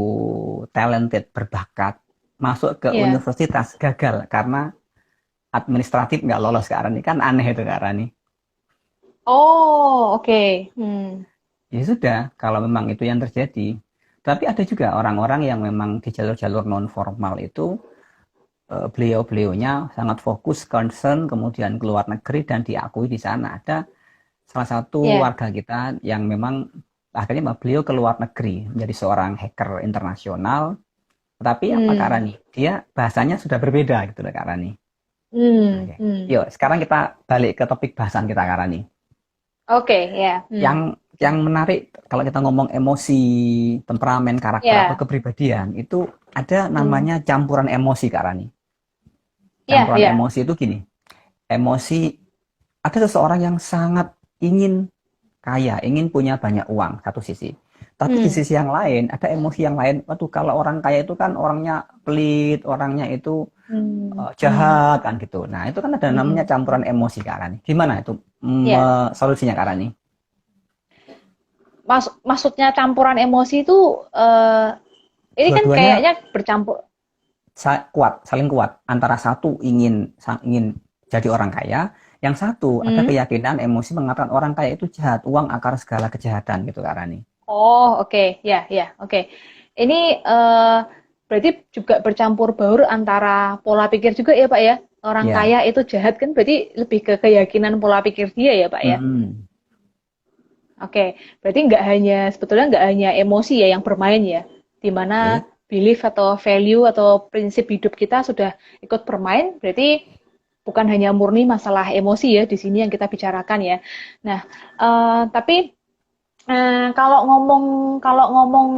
talented, berbakat, masuk ke Iya. universitas gagal karena administratif nggak lolos Kak Rani. Kan aneh itu Kak Rani. Oh, oke. Ya sudah, kalau memang itu yang terjadi. Tapi ada juga orang-orang yang memang di jalur-jalur non formal itu beliau-beliaunya sangat fokus, concern, kemudian keluar negeri dan diakui di sana. Ada salah satu Iya. warga kita yang memang akhirnya beliau keluar negeri menjadi seorang hacker internasional Tapi apa Kak Hmm. Rani? Dia bahasanya sudah berbeda gitu loh Kak Rani. Hmm. Oke. Hmm. Yuk, sekarang kita balik ke topik bahasan kita Kak Rani. Oke, ya. Hmm. Yang menarik kalau kita ngomong emosi, temperamen, karakter atau Ya. kepribadian itu ada Hmm. namanya campuran emosi Kak Rani. Ya, Campuran ya. emosi itu gini. Emosi ada seseorang yang sangat ingin kaya, ingin punya banyak uang satu sisi. Tapi di Hmm. sisi yang lain ada emosi yang lain. Waduh, kalau orang kaya itu kan orangnya pelit, orangnya itu Hmm. Hmm. jahat kan gitu. Nah, itu kan ada namanya Hmm. campuran emosi Kak Rani. Gimana itu Ya. solusinya Kak Rani? Maksudnya campuran emosi itu ini kan Dua-duanya kayaknya bercampur. kuat, saling kuat. Antara satu ingin jadi orang kaya, yang satu ada Hmm. keyakinan emosi mengatakan orang kaya itu jahat, uang akar segala kejahatan gitu Kak Rani. Oh, oke. Ya, ya, oke. Ini berarti juga bercampur baur antara pola pikir juga ya, Pak ya. Orang Ya. kaya itu jahat kan berarti lebih ke keyakinan pola pikir dia ya, Pak ya. Hmm. Oke, berarti sebetulnya nggak hanya emosi ya yang bermain ya, di mana Oke. belief atau value atau prinsip hidup kita sudah ikut bermain, berarti bukan hanya murni masalah emosi ya di sini yang kita bicarakan ya. Nah, tapi kalau ngomong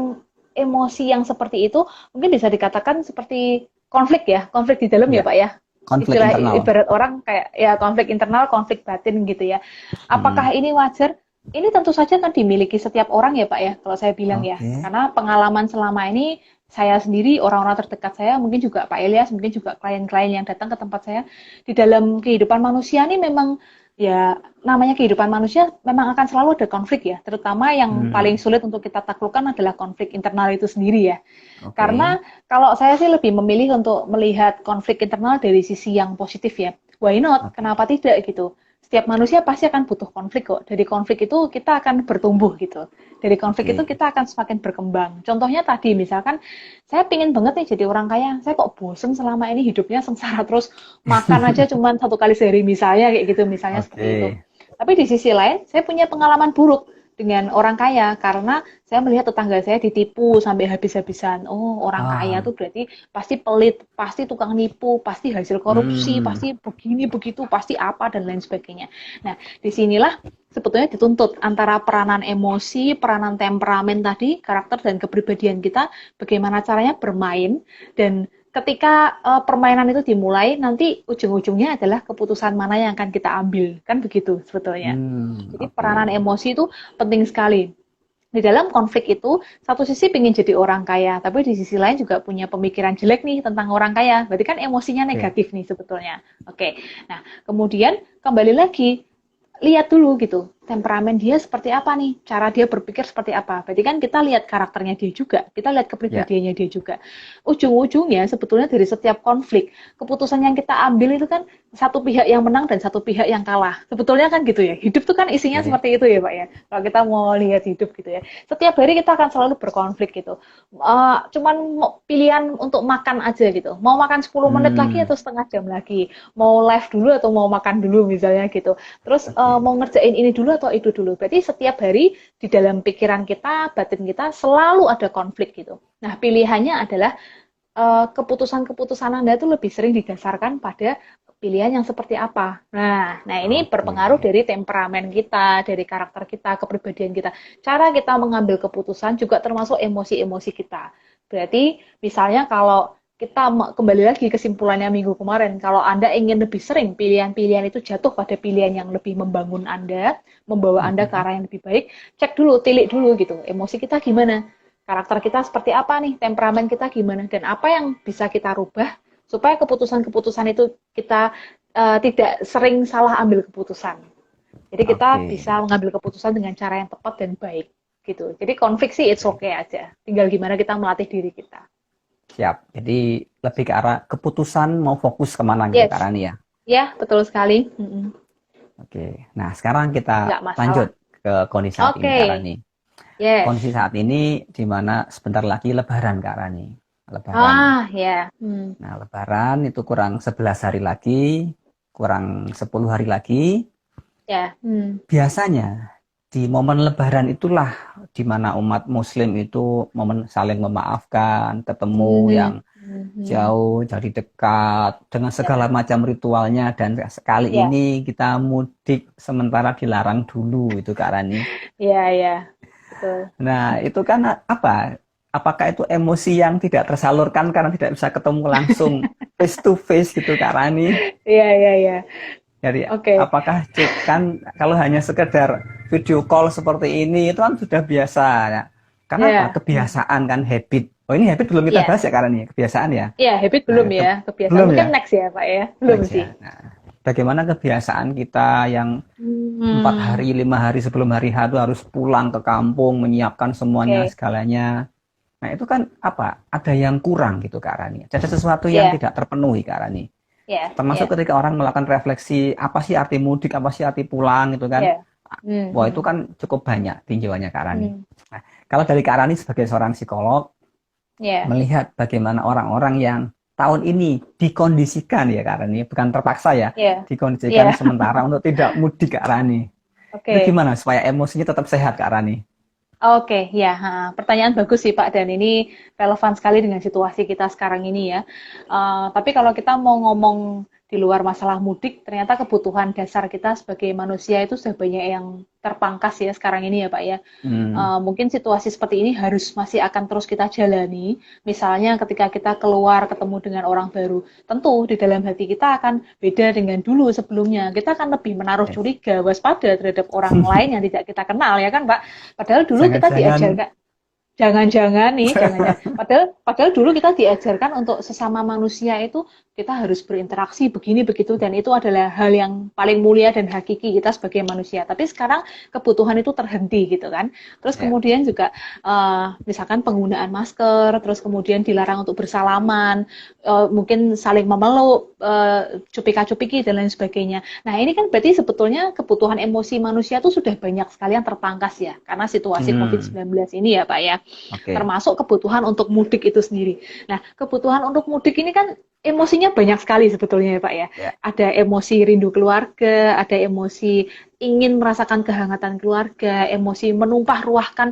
emosi yang seperti itu, mungkin bisa dikatakan seperti konflik ya, konflik di dalam ya Ya. Pak ya. Konflik Istilah internal. ibarat orang kayak ya konflik internal, konflik batin gitu ya. Hmm. Apakah ini wajar? Ini tentu saja kan dimiliki setiap orang ya Pak ya, kalau saya bilang ya. Oke. Karena pengalaman selama ini saya sendiri, orang-orang terdekat saya, mungkin juga Pak Ilyas, mungkin juga klien-klien yang datang ke tempat saya, di dalam kehidupan manusia ini memang ya namanya kehidupan manusia memang akan selalu ada konflik ya, terutama yang paling Hmm. sulit untuk kita taklukkan adalah konflik internal itu sendiri ya. Oke. Karena kalau saya sih lebih memilih untuk melihat konflik internal dari sisi yang positif ya. Why not? Oke. Kenapa tidak gitu? Setiap manusia pasti akan butuh konflik kok. Dari konflik itu kita akan bertumbuh gitu. Dari konflik itu Oke. kita akan semakin berkembang. Contohnya tadi misalkan saya pingin banget nih jadi orang kaya. Saya kok bosen selama ini hidupnya sengsara terus makan aja cuman 1 kali sehari misalnya kayak gitu misalnya seperti itu. Oke. Tapi di sisi lain saya punya pengalaman buruk dengan orang kaya karena saya melihat tetangga saya ditipu sampai habis-habisan. Oh, orang kaya Ah. tuh berarti pasti pelit, pasti tukang nipu, pasti hasil korupsi, Hmm. pasti begini begitu, pasti apa dan lain sebagainya. Nah, disinilah sebetulnya dituntut antara peranan emosi, peranan temperamen tadi, karakter dan kepribadian kita, bagaimana caranya bermain dan ketika permainan itu dimulai, nanti ujung-ujungnya adalah keputusan mana yang akan kita ambil, kan begitu sebetulnya. Hmm. Jadi Oke. peranan emosi itu penting sekali. Di dalam konflik itu, satu sisi ingin jadi orang kaya, tapi di sisi lain juga punya pemikiran jelek nih tentang orang kaya. Berarti kan emosinya Oke. negatif nih sebetulnya. Oke, nah kemudian kembali lagi, lihat dulu gitu, temperamen dia seperti apa nih, cara dia berpikir seperti apa. Berarti kan kita lihat karakternya dia juga, kita lihat Ya. kepribadiannya dia juga. Ujung-ujungnya sebetulnya dari setiap konflik, keputusan yang kita ambil itu kan satu pihak yang menang dan satu pihak yang kalah. Sebetulnya kan gitu ya. Hidup tuh kan isinya Oke. seperti itu ya, Pak ya. Kalau kita mau lihat hidup gitu ya. Setiap hari kita akan selalu berkonflik gitu. Cuman pilihan untuk makan aja gitu. Mau makan 10 menit lagi Hmm. atau setengah jam lagi. Mau live dulu atau mau makan dulu misalnya gitu. Terus Oke. mau ngerjain ini dulu atau itu dulu. Berarti setiap hari di dalam pikiran kita, batin kita selalu ada konflik gitu. Nah, pilihannya adalah keputusan-keputusan Anda itu lebih sering didasarkan pada pilihan yang seperti apa. Nah ini Oke. berpengaruh dari temperamen kita, dari karakter kita, kepribadian kita. Cara kita mengambil keputusan juga termasuk emosi-emosi kita. Berarti misalnya kalau kita kembali lagi kesimpulannya minggu kemarin, kalau Anda ingin lebih sering pilihan-pilihan itu jatuh pada pilihan yang lebih membangun Anda, membawa Anda ke Mm-mm. arah yang lebih baik, cek dulu, tilik dulu gitu, emosi kita gimana, karakter kita seperti apa nih, temperamen kita gimana, dan apa yang bisa kita rubah supaya keputusan-keputusan itu kita tidak sering salah ambil keputusan. Jadi kita Oke. bisa mengambil keputusan dengan cara yang tepat dan baik gitu. Jadi konflik sih it's Oke. okay aja. Tinggal gimana kita melatih diri kita. Siap. Jadi lebih ke arah keputusan mau fokus kemana gitu Kak Yes, Rani ya. ya betul sekali. Mm-mm. Oke. Nah, sekarang kita Nggak masalah. lanjut ke kondisi saat Oke, ini Kak Rani. yes. Kondisi saat ini di mana sebentar lagi Lebaran Kak Rani. Lebaran. Ah, ya. Hmm. Nah, Lebaran itu kurang 11 hari lagi, kurang 10 hari lagi. Ya. Hmm. Biasanya di momen Lebaran itulah di mana umat Muslim itu momen saling memaafkan, ketemu yang Mhm. Mhm. jauh jadi dekat dengan segala Ya, macam ritualnya dan sekali ya, ini kita mudik sementara dilarang dulu itu Kak Rani. ya, ya, betul. Nah, itu kan apa? Apakah itu emosi yang tidak tersalurkan karena tidak bisa ketemu langsung face to face gitu Kak Rani? Iya, iya, iya. Jadi Oke. apakah kan kalau hanya sekedar video call seperti ini itu kan sudah biasa ya. Karena apa? Ya. Kebiasaan kan habit. Oh ini habit belum kita Iya. bahas ya karena ini kebiasaan ya. Iya, habit Nah belum itu ya. Kebiasaan belum mungkin ya. next ya, Pak ya. Belum Next sih. ya. Nah, bagaimana kebiasaan kita yang 4 hari, Hmm. 5 hari sebelum hari H itu harus pulang ke kampung, menyiapkan semuanya, Oke. segalanya. Nah, itu kan apa? Ada yang kurang gitu Kak Rani. Ada sesuatu yang Iya, tidak terpenuhi Kak Rani. iya, Termasuk iya, ketika orang melakukan refleksi, apa sih arti mudik, apa sih arti pulang gitu kan. iya. Hmm. Wah, itu Hmm. kan cukup banyak tinjauannya Kak Rani. Hmm. Nah, kalau dari Kak Rani sebagai seorang psikolog, Iya, melihat bagaimana orang-orang yang tahun ini dikondisikan ya Kak Rani, bukan terpaksa ya, iya, dikondisikan iya. sementara untuk tidak mudik Kak Rani. Itu Oke. gimana supaya emosinya tetap sehat Kak Rani? Oke, ya, pertanyaan bagus sih Pak, dan ini relevan sekali dengan situasi kita sekarang ini ya. Tapi kalau kita mau ngomong di luar masalah mudik, ternyata kebutuhan dasar kita sebagai manusia itu sudah banyak yang terpangkas ya sekarang ini ya Pak ya. Hmm, Mungkin situasi seperti ini harus masih akan terus kita jalani. Misalnya ketika kita keluar ketemu dengan orang baru, tentu di dalam hati kita akan beda dengan dulu sebelumnya. Kita akan lebih menaruh yes. curiga, waspada terhadap orang lain yang tidak kita kenal ya kan Pak. Padahal dulu kita Jangan-jangan diajarkan. Jangan-jangan nih, jangan-jangan. Padahal, padahal dulu kita diajarkan untuk sesama manusia itu kita harus berinteraksi begini begitu dan itu adalah hal yang paling mulia dan hakiki kita sebagai manusia. Tapi sekarang kebutuhan itu terhenti gitu kan. Terus ya, kemudian juga misalkan penggunaan masker, terus kemudian dilarang untuk bersalaman, mungkin saling memeluk, cupika-cupiki dan lain sebagainya. Nah ini kan berarti sebetulnya kebutuhan emosi manusia itu sudah banyak sekali yang terpangkas ya karena situasi hmm, COVID-19 ini ya Pak ya, oke, termasuk kebutuhan untuk mudik itu sendiri. Nah, kebutuhan untuk mudik ini kan emosinya banyak sekali sebetulnya ya Pak ya. ya, Ada emosi rindu keluarga, ada emosi ingin merasakan kehangatan keluarga, emosi menumpah ruahkan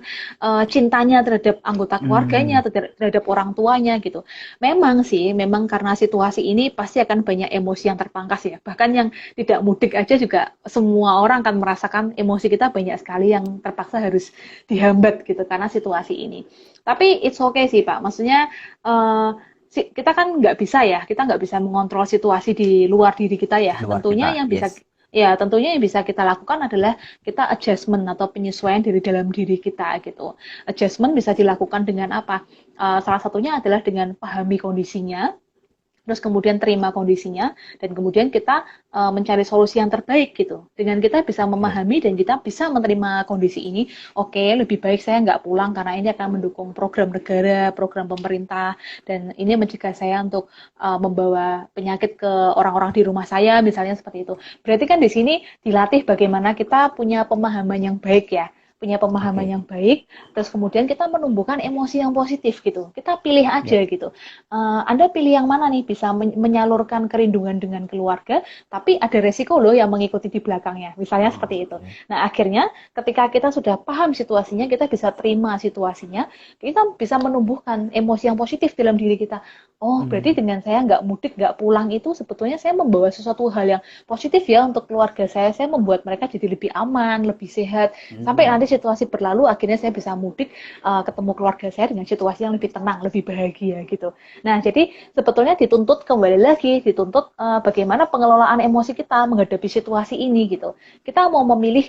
cintanya terhadap anggota keluarganya, hmm, terhadap orang tuanya gitu. Memang sih, memang karena situasi ini pasti akan banyak emosi yang terpangkas ya. Bahkan yang tidak mudik aja juga semua orang akan merasakan emosi kita banyak sekali yang terpaksa harus dihambat gitu karena situasi ini. Tapi it's okay sih Pak. Maksudnya kita kan nggak bisa ya, kita nggak bisa mengontrol situasi di luar diri kita di ya. luar kita, yes, Tentunya yang bisa kita lakukan adalah kita adjustment atau penyesuaian dari dalam diri kita gitu. Adjustment bisa dilakukan dengan apa? Salah satunya adalah dengan pahami kondisinya, terus kemudian terima kondisinya dan kemudian kita mencari solusi yang terbaik gitu. Dengan kita bisa oke, memahami dan kita bisa menerima kondisi ini, oke, lebih baik saya nggak pulang karena ini akan mendukung program negara, program pemerintah, dan ini mencegah saya untuk membawa penyakit ke orang-orang di rumah saya, misalnya seperti itu. Berarti kan di sini dilatih bagaimana kita punya pemahaman yang baik ya, punya pemahaman oke, yang baik, terus kemudian kita menumbuhkan emosi yang positif gitu. Kita pilih ya, aja gitu. Anda pilih yang mana nih bisa menyalurkan kerinduan dengan keluarga, tapi ada resiko loh yang mengikuti di belakangnya. Misalnya seperti itu. oke, Nah, akhirnya ketika kita sudah paham situasinya, kita bisa terima situasinya, kita bisa menumbuhkan emosi yang positif dalam diri kita. Oh, berarti hmm, dengan saya nggak mudik, nggak pulang itu sebetulnya saya membawa sesuatu hal yang positif ya untuk keluarga saya. Saya membuat mereka jadi lebih aman, lebih sehat, sampai hmm, nanti situasi berlalu akhirnya saya bisa mudik ketemu keluarga saya dengan situasi yang lebih tenang, lebih bahagia gitu. Nah, jadi sebetulnya dituntut kembali lagi, dituntut bagaimana pengelolaan emosi kita menghadapi situasi ini gitu. Kita mau memilih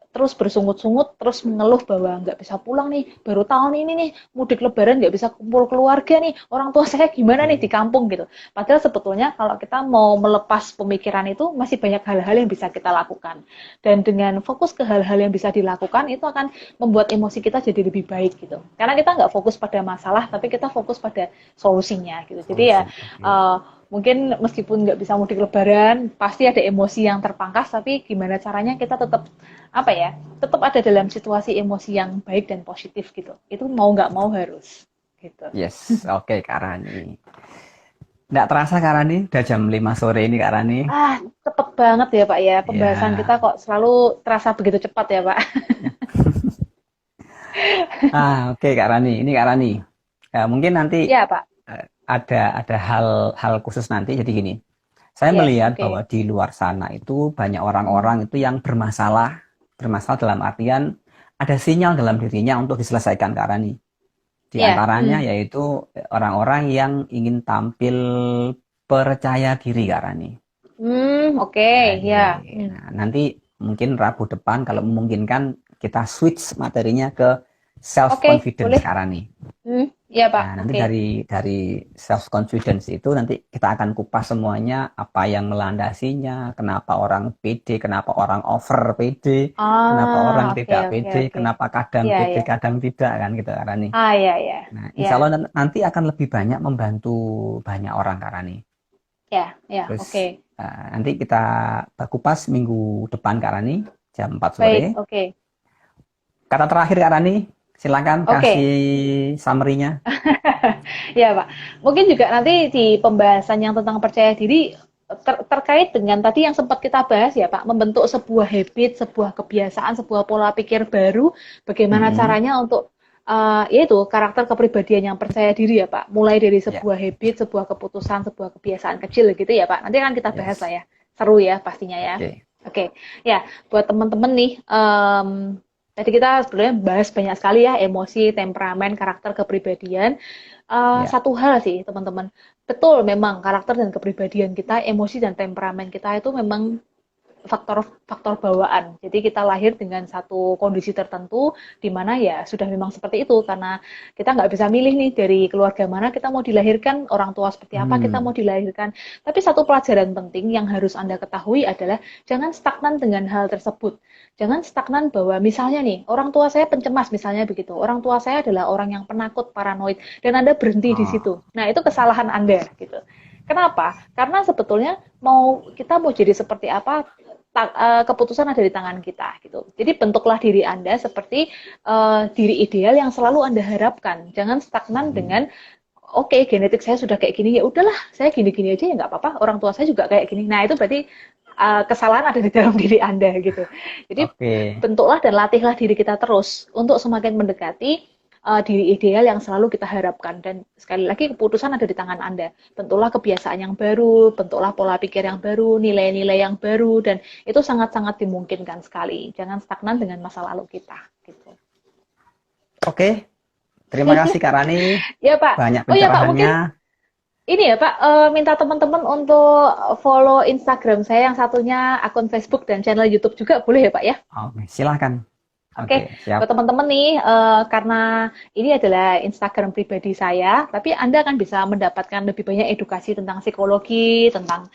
terus bersungut-sungut, terus mengeluh bahwa nggak bisa pulang nih, baru tahun ini nih, mudik lebaran nggak bisa kumpul keluarga nih, orang tua saya gimana nih di oke, kampung gitu. Padahal sebetulnya kalau kita mau melepas pemikiran itu, masih banyak hal-hal yang bisa kita lakukan. Dan dengan fokus ke hal-hal yang bisa dilakukan, itu akan membuat emosi kita jadi lebih baik gitu. Karena kita nggak fokus pada masalah, tapi kita fokus pada solusinya gitu. Jadi ya solusi, oke, mungkin meskipun nggak bisa mudik lebaran, pasti ada emosi yang terpangkas, tapi gimana caranya kita tetap apa ya, tetap ada dalam situasi emosi yang baik dan positif gitu. Itu mau nggak mau harus gitu. yes, oke Kak Rani. Nggak terasa Kak Rani, udah jam 5 sore ini Kak Rani. Cepet banget ya Pak ya, pembahasan kita Ya, kok selalu terasa begitu cepat ya Pak. Oke Kak Rani, ini Kak Rani. Ya, mungkin nanti Ya, Pak. ada hal khusus nanti. Jadi gini, saya Yes, melihat bahwa oke. di luar sana itu banyak Hmm. orang-orang itu yang bermasalah dalam artian ada sinyal dalam dirinya untuk diselesaikan Kak Rani. Di Ya, antaranya yaitu orang-orang yang ingin tampil percaya diri Kak Rani. oke, Nah, ya. gini. Nah, nanti mungkin Rabu depan kalau memungkinkan kita switch materinya ke self Oke, confidence boleh. sekarang nih. Ya, Pak. Nah, nanti Oke. dari self confidence itu nanti kita akan kupas semuanya apa yang melandasinya, kenapa orang pede, kenapa orang over pede, kenapa orang Oke, tidak oke, pede, oke. kenapa kadang Ya, pede, ya. kadang tidak kan gitu Kak Rani. Ya, ya. Nah, insya Allah Ya, nanti akan lebih banyak membantu banyak orang Kak Rani. ya, ya. Terus Oke. nanti kita kupas minggu depan Kak Rani jam 4 sore. Baik, oke. Kata terakhir Kak Rani, silakan kasih Oke. summary-nya. Ya, Pak. Mungkin juga nanti di pembahasan yang tentang percaya diri terkait dengan tadi yang sempat kita bahas ya, Pak, membentuk sebuah habit, sebuah kebiasaan, sebuah pola pikir baru, bagaimana Mm-mm. caranya untuk yaitu karakter kepribadian yang percaya diri ya, Pak. Mulai dari Ya, sebuah habit, sebuah keputusan, sebuah kebiasaan kecil gitu ya, Pak. Nanti akan kita bahas yes. lah ya. Seru ya pastinya ya. Oke. Oke, ya buat teman-teman nih, tadi kita sebenarnya bahas banyak sekali ya emosi, temperamen, karakter, kepribadian. Ya. Satu hal sih teman-teman, betul memang karakter dan kepribadian kita, emosi dan temperamen kita itu memang faktor-faktor bawaan. Jadi kita lahir dengan satu kondisi tertentu di mana ya sudah memang seperti itu karena kita nggak bisa milih nih dari keluarga mana kita mau dilahirkan, orang tua seperti apa kita Hmm. mau dilahirkan. Tapi satu pelajaran penting yang harus Anda ketahui adalah jangan stagnan dengan hal tersebut. Jangan stagnan bahwa misalnya nih orang tua saya pencemas misalnya begitu. Orang tua saya adalah orang yang penakut, paranoid dan Anda berhenti di Oh, situ. Nah, itu kesalahan Anda gitu. Kenapa? Karena sebetulnya kita mau jadi seperti apa keputusan ada di tangan kita gitu. Jadi bentuklah diri Anda seperti diri ideal yang selalu Anda harapkan. Jangan stagnan hmm. dengan oke, genetik saya sudah kayak gini ya udahlah, saya gini-gini aja ya nggak apa-apa. Orang tua saya juga kayak gini. Nah, itu berarti kesalahan ada di dalam diri Anda gitu. Jadi Oke. bentuklah dan latihlah diri kita terus untuk semakin mendekati diri ideal yang selalu kita harapkan. Dan sekali lagi keputusan ada di tangan Anda. Bentuklah kebiasaan yang baru, bentuklah pola pikir yang baru, nilai-nilai yang baru, dan itu sangat-sangat dimungkinkan sekali. Jangan stagnan dengan masa lalu kita. Gitu. Oke. Terima kasih Kak Rani. Ya Pak. Banyak Oh ya Pak, pencerahannya. mungkin ini ya Pak, minta teman-teman untuk follow Instagram saya yang satunya akun Facebook dan channel YouTube juga boleh ya Pak ya? Oke, silahkan. Oke, Oke, siap. buat teman-teman nih, karena ini adalah Instagram pribadi saya, tapi Anda akan bisa mendapatkan lebih banyak edukasi tentang psikologi, tentang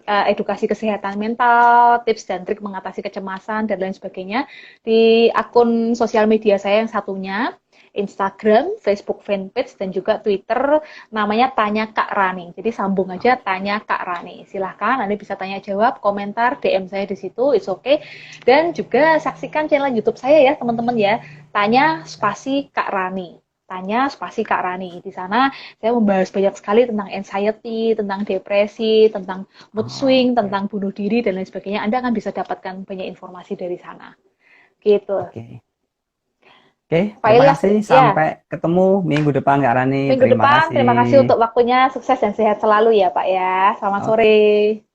edukasi kesehatan mental, tips dan trik mengatasi kecemasan, dan lain sebagainya di akun sosial media saya yang satunya, Instagram, Facebook fanpage, dan juga Twitter, namanya Tanya Kak Rani. Jadi sambung aja Tanya Kak Rani. Silahkan, Anda bisa tanya jawab, komentar, DM saya di situ, it's okay. Dan juga saksikan channel YouTube saya ya, teman-teman ya. Tanya spasi Kak Rani. Tanya spasi Kak Rani. Di sana saya membahas banyak sekali tentang anxiety, tentang depresi, tentang mood swing, Oke. tentang bunuh diri dan lain sebagainya. Anda akan bisa dapatkan banyak informasi dari sana. Gitu. Oke. Oke, Pak terima Ilyas, kasih. ya, Sampai ketemu minggu depan Kak Rani. minggu Terima depan kasih. terima kasih untuk waktunya. Sukses dan sehat selalu ya Pak ya. Selamat Oke. sore.